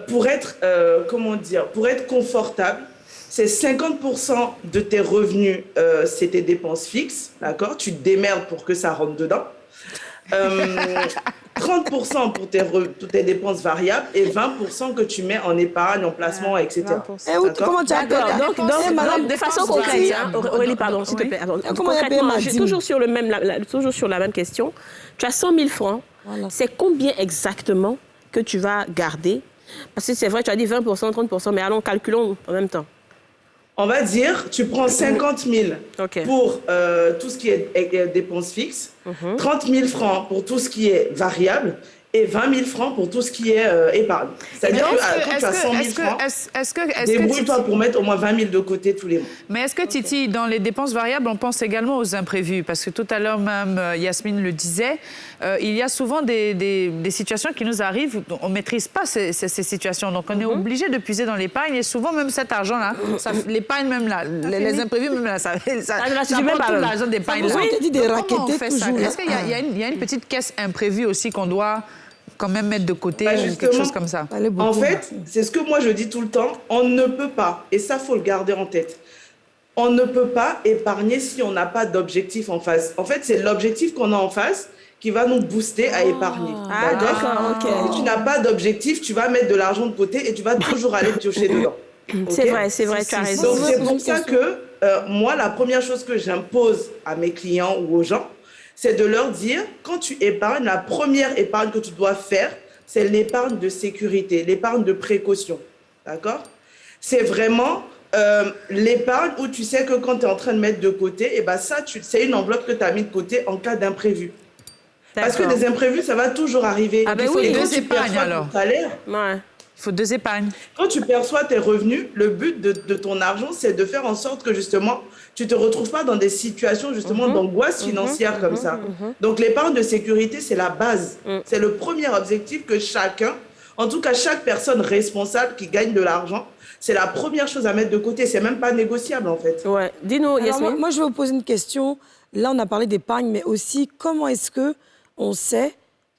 pour être confortable, c'est 50% de tes revenus, c'est tes dépenses fixes, d'accord? Tu te démerdes pour que ça rentre dedans. 30% pour tes dépenses variables et 20% que tu mets en épargne, en placement, etc. Comment tu appelles? Donc, de façon concrète, Aurélie, pardon, s'il te plaît. Concrètement, j'ai toujours sur la même question. Tu as 100 000 francs. Voilà. C'est combien exactement que tu vas garder? Parce que c'est vrai, tu as dit 20%, 30%, mais allons, calculons en même temps. On va dire, tu prends 50 000 pour tout ce qui est dépenses fixes, 30 000 francs pour tout ce qui est variable et 20 000 francs pour tout ce qui est épargne. C'est-à-dire que quand tu as 100 000 francs, débrouille-toi pour mettre au moins 20 000 de côté tous les mois. Mais est-ce que, Titi, dans les dépenses variables, on pense également aux imprévus? Parce que tout à l'heure, même Yasmine le disait, il y a souvent des situations qui nous arrivent, on ne maîtrise pas ces situations. Donc, on est obligé de puiser dans l'épargne. Et souvent, même cet argent-là, l'épargne même là, les imprévus même là, ça prend tout l'argent d'épargne là. Comment on fait ça? Est-ce qu'il y a une petite caisse imprévue aussi qu'on doit quand même mettre de côté ou quelque chose comme ça? En fait, c'est ce que moi je dis tout le temps, on ne peut pas, et ça faut le garder en tête, on ne peut pas épargner si on n'a pas d'objectif en face. En fait, c'est l'objectif qu'on a en face qui va nous booster à épargner. D'accord. Si tu n'as pas d'objectif, tu vas mettre de l'argent de côté et tu vas toujours aller piocher dedans. C'est vrai, tu as raison. Donc c'est pour ça que moi, la première chose que j'impose à mes clients ou aux gens, c'est de leur dire, quand tu épargnes, la première épargne que tu dois faire, c'est l'épargne de sécurité, l'épargne de précaution. D'accord? C'est vraiment l'épargne où tu sais que quand tu es en train de mettre de côté, et ben ça, c'est une enveloppe que tu as mis de côté en cas d'imprévu. Parce que des imprévus, ça va toujours arriver. Ah ben oui, deux épargnes alors. Il faut 2 épargnes. Quand tu perçois tes revenus, le but de ton argent, c'est de faire en sorte que justement, tu ne te retrouves pas dans des situations justement d'angoisse financière comme ça. Donc l'épargne de sécurité, c'est la base. C'est le premier objectif que chacun, en tout cas chaque personne responsable qui gagne de l'argent, c'est la première chose à mettre de côté. C'est même pas négociable en fait. Ouais. Dis-nous, Yasmine. Moi, je vais vous poser une question. Là, on a parlé d'épargne, mais aussi, comment est-ce qu'on sait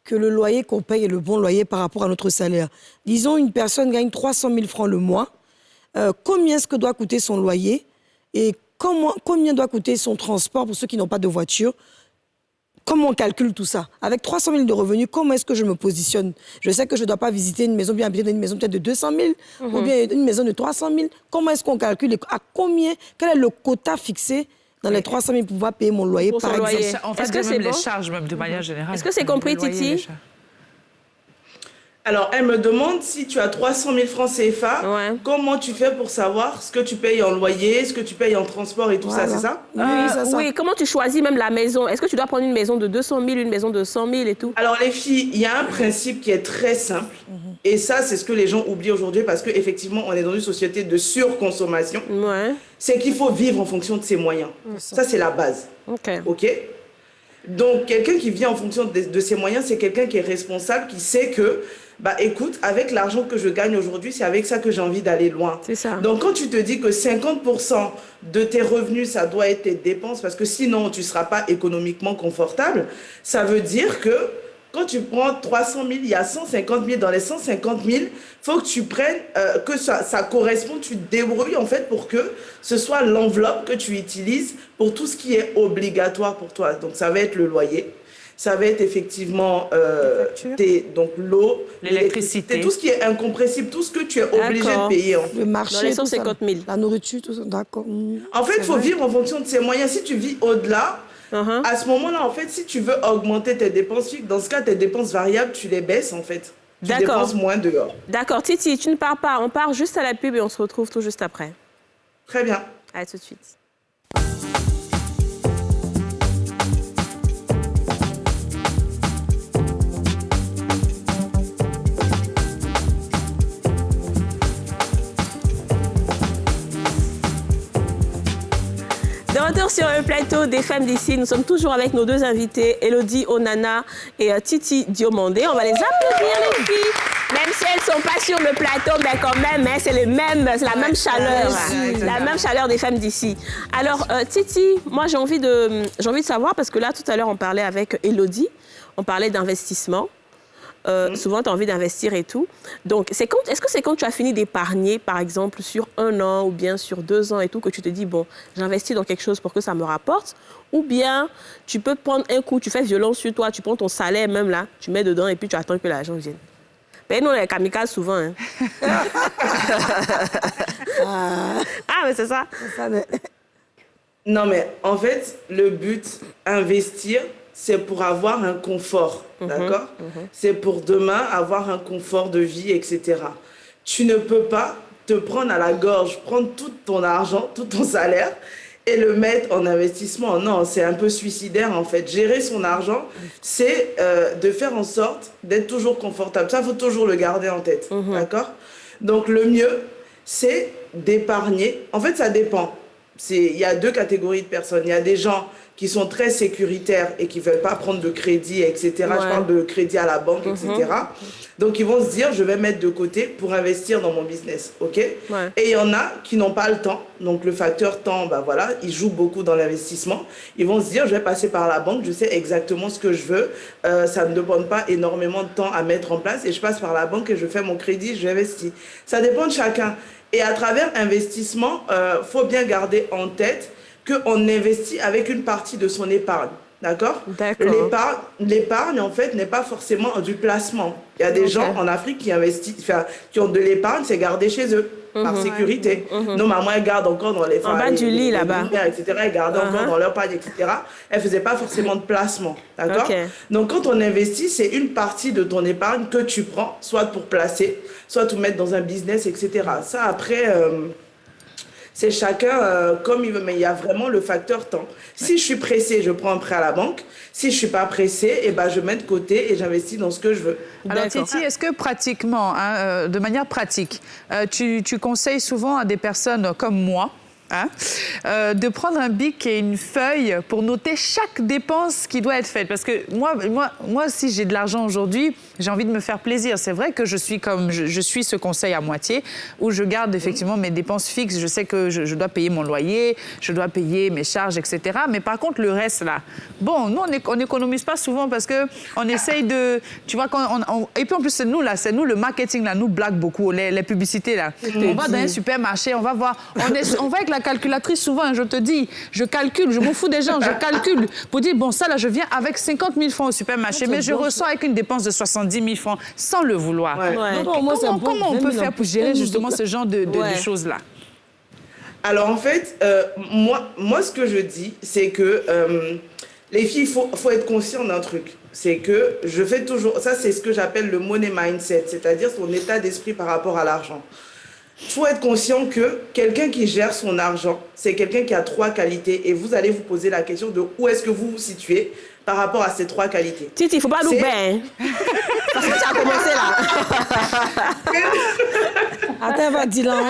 que le loyer qu'on paye est le bon loyer par rapport à notre salaire? Disons, une personne gagne 300 000 francs le mois. Combien est-ce que doit coûter son loyer? Et combien doit coûter son transport pour ceux qui n'ont pas de voiture? Comment on calcule tout ça? Avec 300 000 de revenus, comment est-ce que je me positionne? Je sais que je ne dois pas visiter une maison, bien habiter dans une maison peut-être de 200 000 ou bien une maison de 300 000. Comment est-ce qu'on calcule? À combien? Quel est le quota fixé dans les 300 000 pour pouvoir payer mon loyer, par exemple? En fait, est-ce que même les charges, même de manière générale. Est-ce que c'est compris, Titi? Alors, elle me demande si tu as 300 000 francs CFA, comment tu fais pour savoir ce que tu payes en loyer, ce que tu payes en transport et tout ça, c'est ça? Oui, comment tu choisis même la maison? Est-ce que tu dois prendre une maison de 200 000, une maison de 100 000 et tout? Alors, les filles, il y a un principe qui est très simple. Et ça, c'est ce que les gens oublient aujourd'hui parce qu'effectivement, on est dans une société de surconsommation. C'est qu'il faut vivre en fonction de ses moyens. Ça, c'est la base. OK? Donc, quelqu'un qui vit en fonction de ses moyens, c'est quelqu'un qui est responsable, qui sait que, bah écoute, avec l'argent que je gagne aujourd'hui, c'est avec ça que j'ai envie d'aller loin. C'est ça. Donc, quand tu te dis que 50% de tes revenus, ça doit être tes dépenses, parce que sinon, tu ne seras pas économiquement confortable, ça veut dire que quand tu prends 300 000, il y a 150 000. Dans les 150 000, il faut que tu prennes, que ça corresponde, tu te débrouilles en fait pour que ce soit l'enveloppe que tu utilises pour tout ce qui est obligatoire pour toi. Donc ça va être le loyer, ça va être effectivement donc l'eau, l'électricité, tout ce qui est incompressible, tout ce que tu es obligé de payer. En fait. Le marché, dans les 150 000. La nourriture, tout ça, d'accord. En fait, il faut vivre en fonction de ses moyens. Si tu vis au-delà, à ce moment-là, en fait, si tu veux augmenter tes dépenses fixes, dans ce cas, tes dépenses variables, tu les baisses, en fait. Tu dépenses moins dehors. D'accord. Titi, tu ne pars pas. On part juste à la pub et on se retrouve tout juste après. Très bien. À tout de suite. De retour sur le plateau des femmes d'ici, nous sommes toujours avec nos 2 invités, Elodie Onana et Titi Diomandé. On va les applaudir, les filles. Même si elles ne sont pas sur le plateau, mais quand même, hein, c'est la même chaleur. La même chaleur des femmes d'ici. Alors, Titi, moi, j'ai envie de savoir, parce que là, tout à l'heure, on parlait avec Elodie, on parlait d'investissement. Souvent, tu as envie d'investir et tout. Donc, est-ce que c'est quand tu as fini d'épargner, par exemple, sur 1 an ou bien sur 2 ans et tout, que tu te dis, bon, j'investis dans quelque chose pour que ça me rapporte? Ou bien, tu peux prendre un coup, tu fais violence sur toi, tu prends ton salaire même là, tu mets dedans et puis tu attends que l'argent vienne. Mais nous, on est kamikazes souvent. Hein. Mais c'est ça. Non, mais en fait, le but, investir, c'est pour avoir un confort, d'accord? C'est pour demain avoir un confort de vie, etc. Tu ne peux pas te prendre à la gorge, prendre tout ton argent, tout ton salaire et le mettre en investissement. Non, c'est un peu suicidaire en fait. Gérer son argent, c'est de faire en sorte d'être toujours confortable. Ça, il faut toujours le garder en tête, d'accord? Donc le mieux, c'est d'épargner. En fait, ça dépend. Il y a 2 catégories de personnes. Il y a des gens qui sont très sécuritaires et qui ne veulent pas prendre de crédit, etc. Je parle de crédit à la banque, etc. Donc, ils vont se dire, je vais mettre de côté pour investir dans mon business, OK? Et il y en a qui n'ont pas le temps. Donc, le facteur temps, bah voilà, il joue beaucoup dans l'investissement. Ils vont se dire, je vais passer par la banque, je sais exactement ce que je veux. Ça ne demande pas énormément de temps à mettre en place. Et je passe par la banque et je fais mon crédit, je investis. Ça dépend de chacun. Et à travers investissement, faut bien garder en tête qu'on investit avec une partie de son épargne. D'accord. L'épargne, en fait, n'est pas forcément du placement. Il y a des gens en Afrique qui investissent, qui ont de l'épargne, c'est gardé chez eux, par sécurité. Nos mamans, elles gardent encore dans les... En bas du lit, là-bas. Etc. Elles gardent encore dans leur pagne, etc. Elles ne faisaient pas forcément de placement. D'accord. Donc, quand on investit, c'est une partie de ton épargne que tu prends, soit pour placer, soit pour mettre dans un business, etc. Ça, après... c'est chacun comme il veut, mais il y a vraiment le facteur temps. Si je suis pressée, je prends un prêt à la banque. Si je ne suis pas pressée, eh ben, je mets de côté et j'investis dans ce que je veux. Alors Titi, est-ce que pratiquement, de manière pratique, tu conseilles souvent à des personnes comme moi, de prendre un bic et une feuille pour noter chaque dépense qui doit être faite? Parce que moi si j'ai de l'argent aujourd'hui, j'ai envie de me faire plaisir. C'est vrai que je suis ce conseil à moitié, où je garde effectivement mes dépenses fixes. Je sais que je dois payer mon loyer, je dois payer mes charges, etc. Mais par contre, le reste, là, bon, nous, on n'économise pas souvent parce qu'on essaye de... Tu vois, et puis en plus, c'est nous, le marketing, là, nous blague beaucoup, les publicités, là. On va dans un supermarché, on va voir... On va avec la calculatrice souvent, je te dis, je calcule, je m'en fous des gens, je calcule pour dire, bon, ça, là, je viens avec 50 000 francs au supermarché, mais je ressors avec une dépense de 70 000 francs sans le vouloir. Donc, comment on peut faire pour gérer justement ce genre de choses-là? Alors, en fait, moi, ce que je dis, c'est que les filles, il faut être conscient d'un truc. C'est que je fais toujours... Ça, c'est ce que j'appelle le money mindset, c'est-à-dire son état d'esprit par rapport à l'argent. Il faut être conscient que quelqu'un qui gère son argent, c'est quelqu'un qui a 3 qualités. Et vous allez vous poser la question de où est-ce que vous vous situez par rapport à ces 3 qualités. Titi, il ne faut pas nous baigner. Parce que tu as commencé là. Attends, va dire là.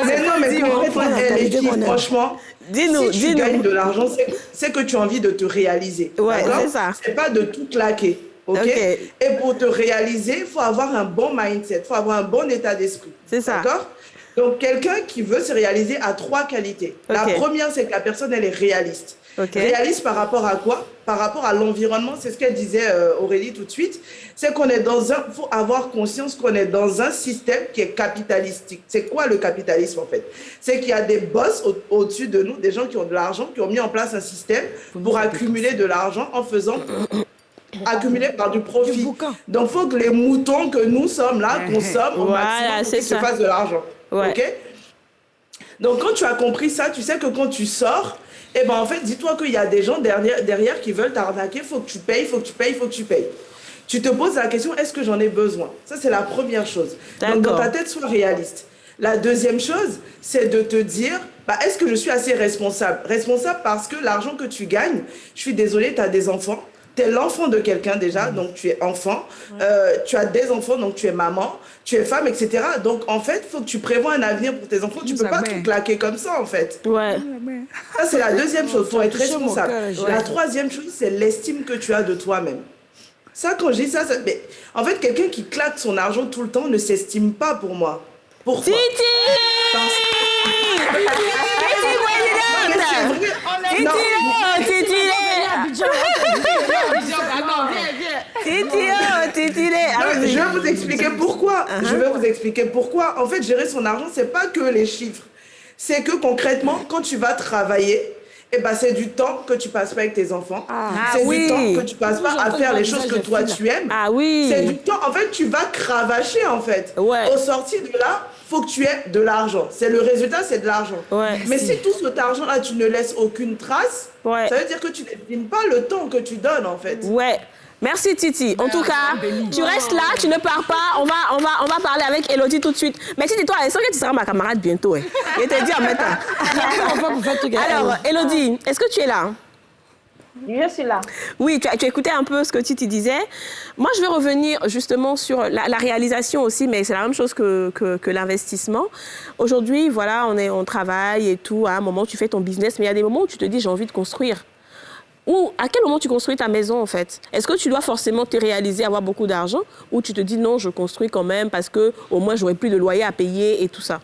Franchement, si tu gagnes de l'argent, c'est que tu as envie de te réaliser. Ouais, c'est ça. C'est pas de tout claquer. Okay? Et pour te réaliser, il faut avoir un bon mindset, il faut avoir un bon état d'esprit. C'est ça. D'accord? Donc, quelqu'un qui veut se réaliser a 3 qualités. La première, c'est que la personne, elle est réaliste. Réaliste par rapport à quoi? Par rapport à l'environnement. C'est ce qu'elle disait Aurélie tout de suite. C'est qu'on est dans un... Il faut avoir conscience qu'on est dans un système qui est capitalistique. C'est quoi le capitalisme, en fait? C'est qu'il y a des boss au-dessus de nous, des gens qui ont de l'argent, qui ont mis en place un système pour accumuler de l'argent en faisant... accumulé par du profit. Donc, il faut que les moutons que nous sommes là consomment au maximum pour qu'ils se fassent de l'argent. OK? Donc, quand tu as compris ça, tu sais que quand tu sors, eh ben, en fait, dis-toi qu'il y a des gens derrière qui veulent t'arnaquer. Il faut que tu payes, il faut que tu payes, il faut que tu payes. Tu te poses la question, est-ce que j'en ai besoin? Ça, c'est la première chose. Donc, dans ta tête, sois réaliste. La deuxième chose, c'est de te dire, est-ce que je suis assez responsable? Responsable parce que l'argent que tu gagnes, je suis désolée, tu as des enfants. Tu es l'enfant de quelqu'un déjà, donc tu es enfant. Tu as des enfants, donc tu es maman. Tu es femme, etc. Donc, en fait, il faut que tu prévois un avenir pour tes enfants. Tu ne peux pas tout claquer comme ça, en fait. Ça, c'est la deuxième chose. Il faut être responsable. La troisième chose, c'est l'estime que tu as de toi-même. Ça, quand je dis ça, mais en fait, quelqu'un qui claque son argent tout le temps ne s'estime pas pour moi. Pourquoi? Titi! Je vais vous expliquer pourquoi. Je vais vous expliquer pourquoi. En fait, gérer son argent, c'est pas que les chiffres. C'est que concrètement, quand tu vas travailler, c'est du temps que tu passes pas avec tes enfants. C'est du temps que tu passes pas à faire les choses que toi tu aimes. C'est du temps. En fait, tu vas cravacher en fait. Au sortir de là, faut que tu aies de l'argent. C'est le résultat, c'est de l'argent. Mais si tout cet argent-là, tu ne laisses aucune trace, ça veut dire que tu n'estimes pas le temps que tu donnes en fait. Merci Titi. En tout cas, tu restes là, tu ne pars pas. On va parler avec Elodie tout de suite. Mais Titi, toi, est-ce que tu seras ma camarade bientôt? Je te dis en même temps. Alors, Elodie, est-ce que tu es là? Je suis là. Oui, tu as écouté un peu ce que Titi disait. Moi, je vais revenir justement sur la réalisation aussi, mais c'est la même chose que l'investissement. Aujourd'hui, voilà, on travaille et tout. À un moment, tu fais ton business, mais il y a des moments où tu te dis, j'ai envie de construire. Ou à quel moment tu construis ta maison, en fait? Est-ce que tu dois forcément te réaliser, avoir beaucoup d'argent, ou tu te dis, non, je construis quand même parce qu'au moins, j'aurai plus de loyer à payer et tout ça?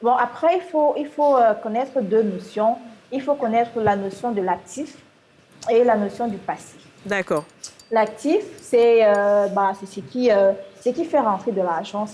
Bon, après, il faut connaître deux notions. Il faut connaître la notion de l'actif et la notion du passif. D'accord. L'actif, c'est ce qui fait rentrer de l'argent,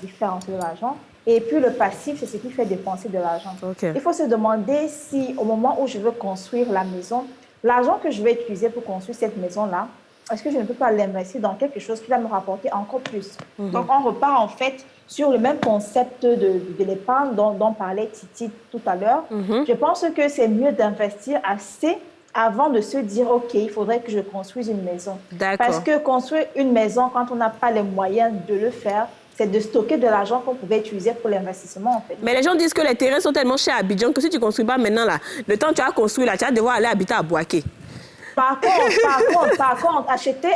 Et puis le passif, c'est ce qui fait dépenser de l'argent. Okay. Il faut se demander si, au moment où je veux construire la maison, l'argent que je vais utiliser pour construire cette maison-là, est-ce que je ne peux pas l'investir dans quelque chose qui va me rapporter encore plus? Donc, on repart en fait sur le même concept de l'épargne dont parlait Titi tout à l'heure. Je pense que c'est mieux d'investir assez avant de se dire, OK, il faudrait que je construise une maison. Parce que construire une maison, quand on n'a pas les moyens de le faire, c'est de stocker de l'argent qu'on pouvait utiliser pour l'investissement, en fait. Mais les gens disent que les terrains sont tellement chers à Abidjan que si tu ne construis pas maintenant, là, le temps que tu as construit, là, tu vas devoir aller habiter à Bouaké. Par contre, acheter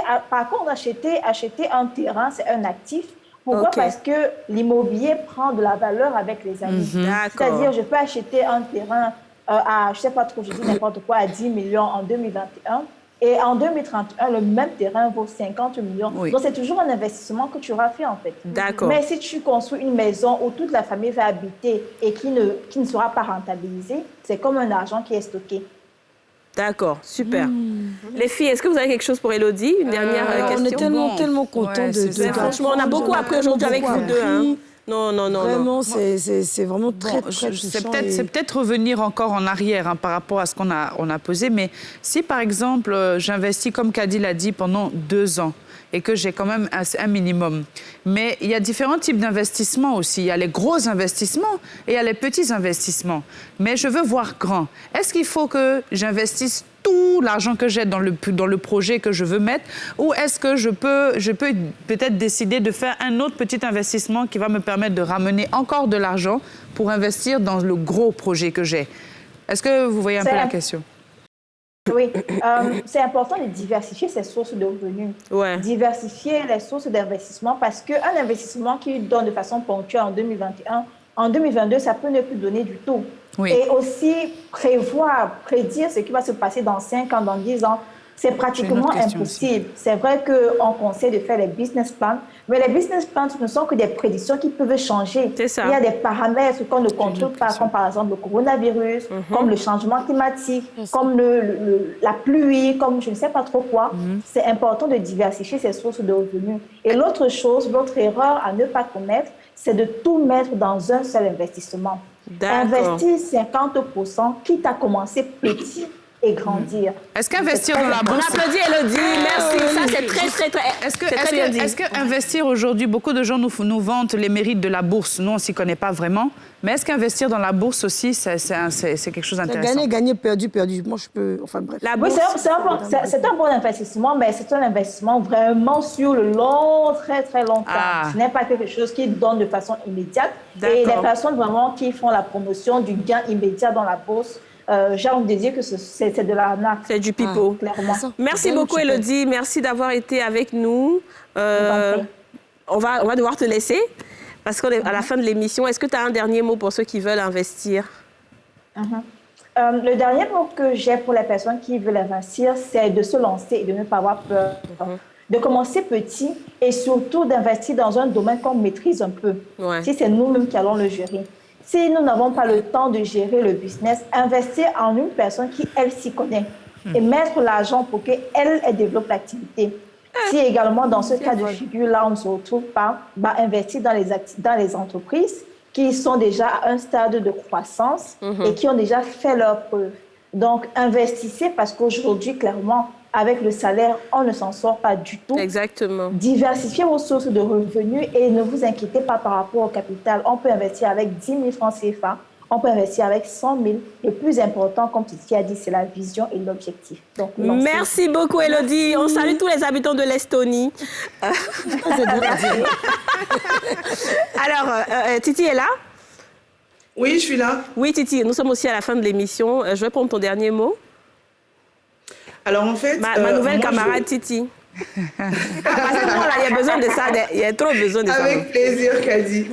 un terrain, c'est un actif. Pourquoi? Parce que l'immobilier prend de la valeur avec les années. C'est-à-dire, je peux acheter un terrain à, je ne sais pas trop, je dis n'importe quoi, à 10 millions en 2021. Et en 2031, le même terrain vaut 50 millions. Donc, c'est toujours un investissement que tu auras fait, en fait. Mais si tu construis une maison où toute la famille va habiter et qui ne sera pas rentabilisée, c'est comme un argent qui est stocké. D'accord, super. Les filles, est-ce que vous avez quelque chose pour Elodie? Une dernière question? On est tellement contents de franchement, on a beaucoup appris aujourd'hui avec vous deux. Hein. Non. Vraiment, c'est vraiment très touchant. C'est peut-être revenir encore en arrière par rapport à ce qu'on a posé. Mais si, par exemple, j'investis, comme Kadi l'a dit, pendant 2 ans, et que j'ai quand même un minimum. Mais il y a différents types d'investissements aussi. Il y a les gros investissements et il y a les petits investissements. Mais je veux voir grand. Est-ce qu'il faut que j'investisse tout l'argent que j'ai dans le projet que je veux mettre, ou est-ce que je peux peut-être décider de faire un autre petit investissement qui va me permettre de ramener encore de l'argent pour investir dans le gros projet que j'ai? Est-ce que vous voyez un peu la question? Oui, c'est important de diversifier ses sources de revenus. Diversifier les sources d'investissement, parce qu'un investissement qui donne de façon ponctuelle en 2021, en 2022, ça peut ne plus donner du tout. Et aussi prédire ce qui va se passer dans 5 ans, dans 10 ans, c'est pratiquement impossible. C'est vrai qu'on conseille de faire les business plans, mais les business plans ne sont que des prédictions qui peuvent changer. Il y a des paramètres qu'on ne contrôle pas, comme par exemple le coronavirus, comme le changement climatique, comme la pluie, comme je ne sais pas trop quoi. C'est important de diversifier ses sources de revenus. Et l'autre erreur à ne pas commettre, c'est de tout mettre dans un seul investissement. Investir 50%, quitte à commencer petit et grandir. Est-ce qu'investir dans la bourse... On applaudit Elodie, merci. Ça, c'est très bien dit. Est-ce qu'investir aujourd'hui, beaucoup de gens nous vantent les mérites de la bourse. Nous, on ne s'y connaît pas vraiment. Mais est-ce qu'investir dans la bourse aussi, c'est quelque chose d'intéressant? Gagner, perdu. Moi, je peux... Enfin, bref. La bourse, c'est un bon investissement, mais c'est un investissement vraiment sur le long, très, très long terme. Ce n'est pas quelque chose qui donne de façon immédiate. Et les personnes vraiment qui font la promotion du gain immédiat dans la bourse, j'ai envie de dire que c'est de l'arnaque. C'est du pipeau. Clairement. Merci beaucoup, Elodie. Merci d'avoir été avec nous. On va devoir te laisser parce qu'on est à la fin de l'émission. Est-ce que tu as un dernier mot pour ceux qui veulent investir? Le dernier mot que j'ai pour les personnes qui veulent investir, c'est de se lancer et de ne pas avoir peur. De commencer petit et surtout d'investir dans un domaine qu'on maîtrise un peu. Si c'est nous-mêmes qui allons le gérer. Si nous n'avons pas le temps de gérer le business, investir en une personne qui, elle, s'y connaît et mettre l'argent pour qu'elle développe l'activité. Si également, dans ce cas de figure-là, on ne se retrouve pas, investir dans les entreprises qui sont déjà à un stade de croissance et qui ont déjà fait leurs preuves. Donc, investissez parce qu'aujourd'hui, clairement, avec le salaire, on ne s'en sort pas du tout. Exactement. Diversifiez vos sources de revenus et ne vous inquiétez pas par rapport au capital. On peut investir avec 10 000 francs CFA. On peut investir avec 100 000. Le plus important, comme Titi a dit, c'est la vision et l'objectif. Donc, merci beaucoup, Élodie. On salue tous les habitants de l'Estonie. Alors, Titi est là? Oui, je suis là. Oui, Titi, nous sommes aussi à la fin de l'émission. Je vais prendre ton dernier mot. Alors, en fait... Ma nouvelle camarade, Titi. Parce que là, il y a besoin de ça. Il y a trop besoin de ça. Avec plaisir, Kadi.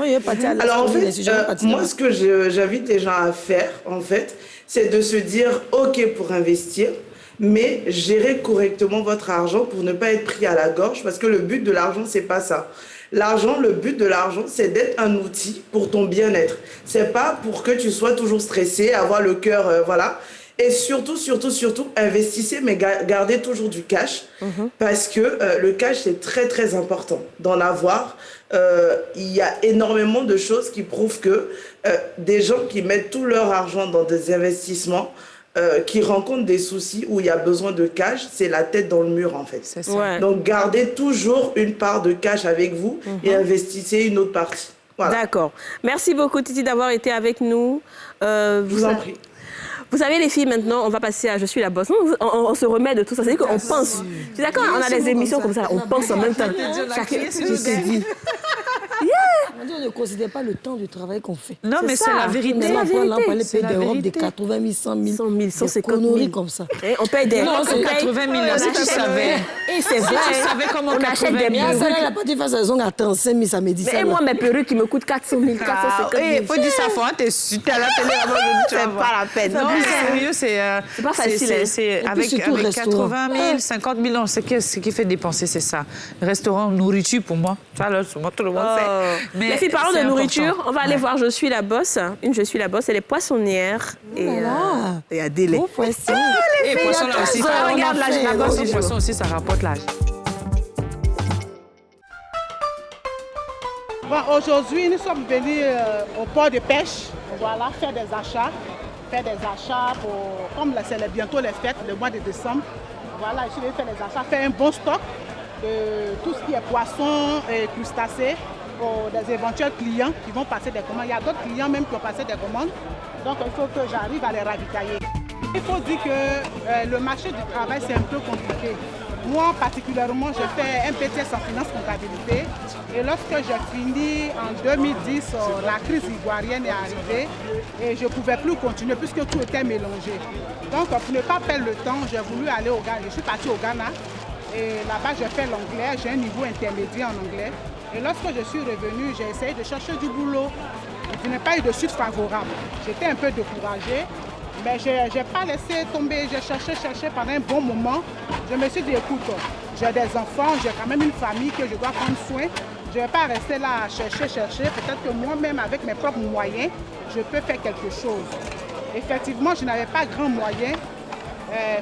Alors, en fait, moi, ce que j'invite les gens à faire, en fait, c'est de se dire, OK pour investir, mais gérer correctement votre argent pour ne pas être pris à la gorge, parce que le but de l'argent, c'est pas ça. L'argent, le but de l'argent, c'est d'être un outil pour ton bien-être. C'est pas pour que tu sois toujours stressé, avoir le cœur, voilà. Et surtout, investissez, mais gardez toujours du cash, parce que le cash, c'est très, très important d'en avoir. Il y a énormément de choses qui prouvent que des gens qui mettent tout leur argent dans des investissements, qui rencontrent des soucis où il y a besoin de cash, c'est la tête dans le mur, en fait. C'est ça. Ouais. Donc, gardez toujours une part de cash avec vous et investissez une autre partie. Voilà. D'accord. Merci beaucoup, Titi, d'avoir été avec nous. Je vous en prie. Vous savez, les filles, maintenant, on va passer à Je suis la boss. On se remet de tout ça. C'est-à-dire qu'on pense. Tu es d'accord? On a des émissions comme ça, on pense en même temps. Chacun, je t'ai dit. On ne considère pas le temps du travail qu'on fait. Non, mais c'est la vérité. C'est la vérité. On parle C'est de d'Europe des 80 000, 100 000, 100 000, 150 000 comme ça. Et on paye des... Non, c'est 80 000, si tu savais. Et c'est vrai. Si tu savais comment on achète des Mais ça, perruques. elle n'a pas dit face à son attends 5 000, ça me dit ça. Mais moi, mes perruques qui me coûtent 400 000, 450 000. Il faut dire ça, faut t'es super à la télé avant de C'est pas la peine. Non, sérieux, c'est pas facile. C'est avec surtout 80 000, 50 000 ans, ce qui fait dépenser, c'est ça. Restaurant, nourriture, pour moi. Tu vois, là, tout le monde sait. Mais les filles, parlons de nourriture. On va aller voir Je suis la boss. Une Je suis la boss, elle est poissonnière. Et à délai. Bon poisson. Et poisson, là aussi. Regarde, là, la boss du poisson aussi, ça rapporte l'âge. Bon, aujourd'hui, nous sommes venus au port de pêche, voilà, faire des achats. Comme c'est bientôt les fêtes, le mois de décembre. Voilà, je vais faire les achats, faire un bon stock de tout ce qui est poisson et crustacés pour des éventuels clients qui vont passer des commandes. Il y a d'autres clients même qui ont passé des commandes, donc il faut que j'arrive à les ravitailler. Il faut dire que le marché du travail, c'est un peu compliqué. Moi, particulièrement, je fais un BTS en finance comptabilité. Et lorsque j'ai fini en 2010, la crise ivoirienne est arrivée et je ne pouvais plus continuer puisque tout était mélangé. Donc, pour ne pas perdre le temps, j'ai voulu aller au Ghana. Je suis partie au Ghana et là-bas, j'ai fait l'anglais. J'ai un niveau intermédiaire en anglais. Et lorsque je suis revenue, j'ai essayé de chercher du boulot. Je n'ai pas eu de suite favorable. J'étais un peu découragée. Mais je n'ai pas laissé tomber, j'ai cherché pendant un bon moment. Je me suis dit, écoute, j'ai des enfants, j'ai quand même une famille que je dois prendre soin. Je ne vais pas rester là à chercher. Peut-être que moi-même, avec mes propres moyens, je peux faire quelque chose. Effectivement, je n'avais pas grand moyen,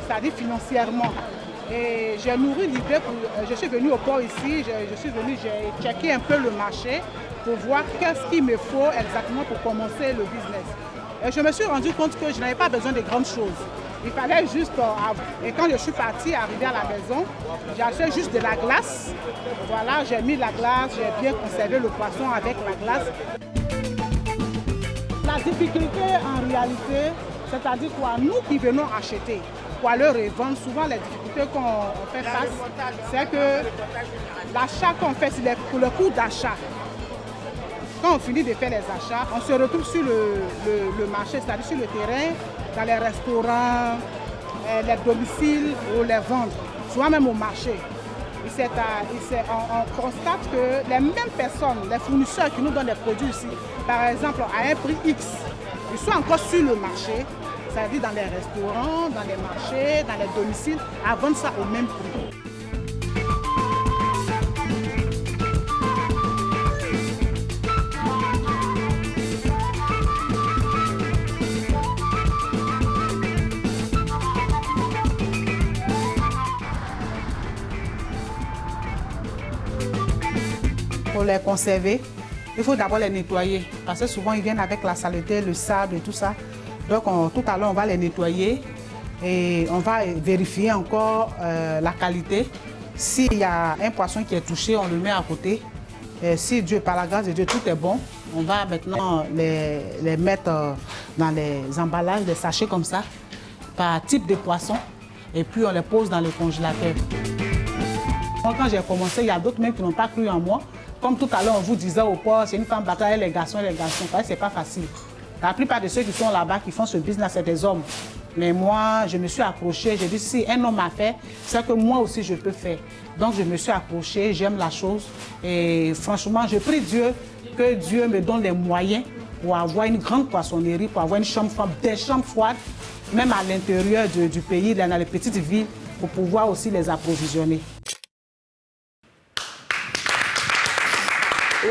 c'est-à-dire financièrement. Et j'ai nourri l'idée, je suis venue au port ici, j'ai checké un peu le marché pour voir qu'est-ce qu'il me faut exactement pour commencer le business. Et je me suis rendu compte que je n'avais pas besoin de grandes choses. Il fallait juste... Et quand je suis partie, arrivée à la maison, j'ai acheté juste de la glace. Voilà, j'ai mis la glace, j'ai bien conservé le poisson avec la glace. La difficulté en réalité, c'est-à-dire quoi, nous qui venons acheter, pour leur revendre, souvent les difficultés qu'on fait face, c'est que l'achat qu'on fait, c'est pour le coût d'achat. Quand on finit de faire les achats, on se retrouve sur le marché, c'est-à-dire sur le terrain, dans les restaurants, les domiciles ou les ventes, souvent même au marché. On constate que les mêmes personnes, les fournisseurs qui nous donnent des produits ici, par exemple à un prix X, ils sont encore sur le marché, c'est-à-dire dans les restaurants, dans les marchés, dans les domiciles, à vendre ça au même prix. Pour les conserver, il faut d'abord les nettoyer parce que souvent ils viennent avec la saleté, le sable et tout ça. Donc tout à l'heure on va les nettoyer et on va vérifier encore la qualité. S'il y a un poisson qui est touché, on le met à côté. Et si Dieu, par la grâce de Dieu, tout est bon, On va maintenant les mettre dans les emballages, des sachets comme ça, par type de poisson. Et puis on les pose dans le congélateur. Quand j'ai commencé, il y a d'autres même qui n'ont pas cru en moi. Comme tout à l'heure, on vous disait au port, c'est une femme bataille, les garçons. C'est pas facile. La plupart de ceux qui sont là-bas, qui font ce business, c'est des hommes. Mais moi, je me suis accrochée. J'ai dit, si un homme a fait, c'est que moi aussi, je peux faire. Donc, je me suis accrochée, j'aime la chose. Et franchement, je prie Dieu que Dieu me donne les moyens pour avoir une grande poissonnerie, pour avoir une chambre froide, des chambres froides, même à l'intérieur du pays, dans les petites villes, pour pouvoir aussi les approvisionner.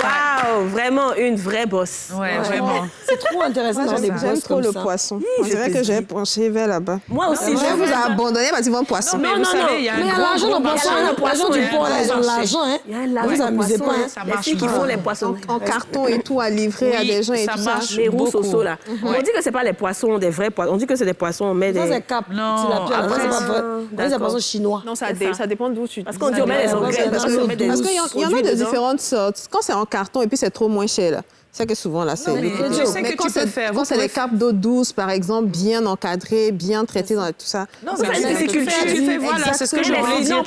Waouh, vraiment une vraie bosse. Ouais, vraiment. C'est trop intéressant dans des bosses J'aime trop comme le ça. poisson. On dirait que j'ai penché vers là-bas. Moi aussi, je vais vous abandonner parce qu'ils vont poisson. Non, mais vous savez, il y a un l'argent dans le poisson du port, ils ont l'argent. Il y a un Vous amusez pas. Les filles qui font les poissons En carton et tout à livrer à des gens et tout ça. Les roux soso là. On dit que c'est pas les poissons, des vrais poissons. On dit que c'est des poissons, mais Ça, des... c'est cap. Non, Après, c'est pas vrai. C'est des poissons chinois. Non, ça dépend d'où tu... Parce qu'on dit on met les engrais, parce qu'on met des... Parce qu'il y en a de différentes sortes. Quand c'est en carton et puis c'est trop moins cher, là. C'est que souvent, là, c'est... mais tu sais que tu peux faire. Quand c'est les carpes d'eau douce, par exemple, bien encadrées, bien traitées dans tout ça. Non, c'est une pisciculture. Tu fais, voilà, c'est ce que je voulais dire.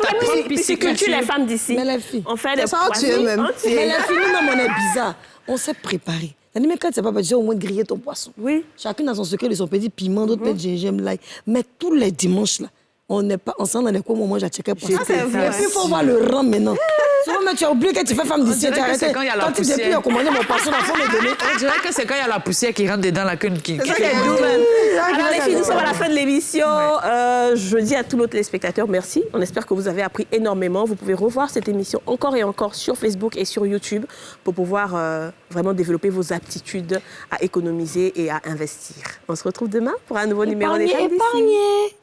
Pisciculture, les femmes d'ici. Mais les filles. On fait des Ça en tue même. Mais les filles, nous, on est bizarre. On s'est préparé. Mais quand c'est pas déjà au moins de griller ton poisson. Oui. Chacune a son secret de son petit piment, d'autres mettent gingembre, l'ail. Mais tous les dimanches, là, on n'est pas ensemble dans les coins où on mange à checker poisson. c'est vrai. Et puis, il faut voir le rang maintenant. Souvent, mais tu as oublié que tu fais femme d'ici. Tu as arrêté. quand il y a la Quand tu poussière. depuis, on commandé mon poisson, il faut me donner. On dirait que c'est quand il y a la poussière qui rentre dedans la queue qui Alors les filles, nous sommes à la fin de l'émission. Je dis à tous nos téléspectateurs merci. On espère que vous avez appris énormément. Vous pouvez revoir cette émission encore et encore sur Facebook et sur YouTube pour pouvoir vraiment développer vos aptitudes à économiser et à investir. On se retrouve demain pour un nouveau numéro des femmes d'ici. Épargnez.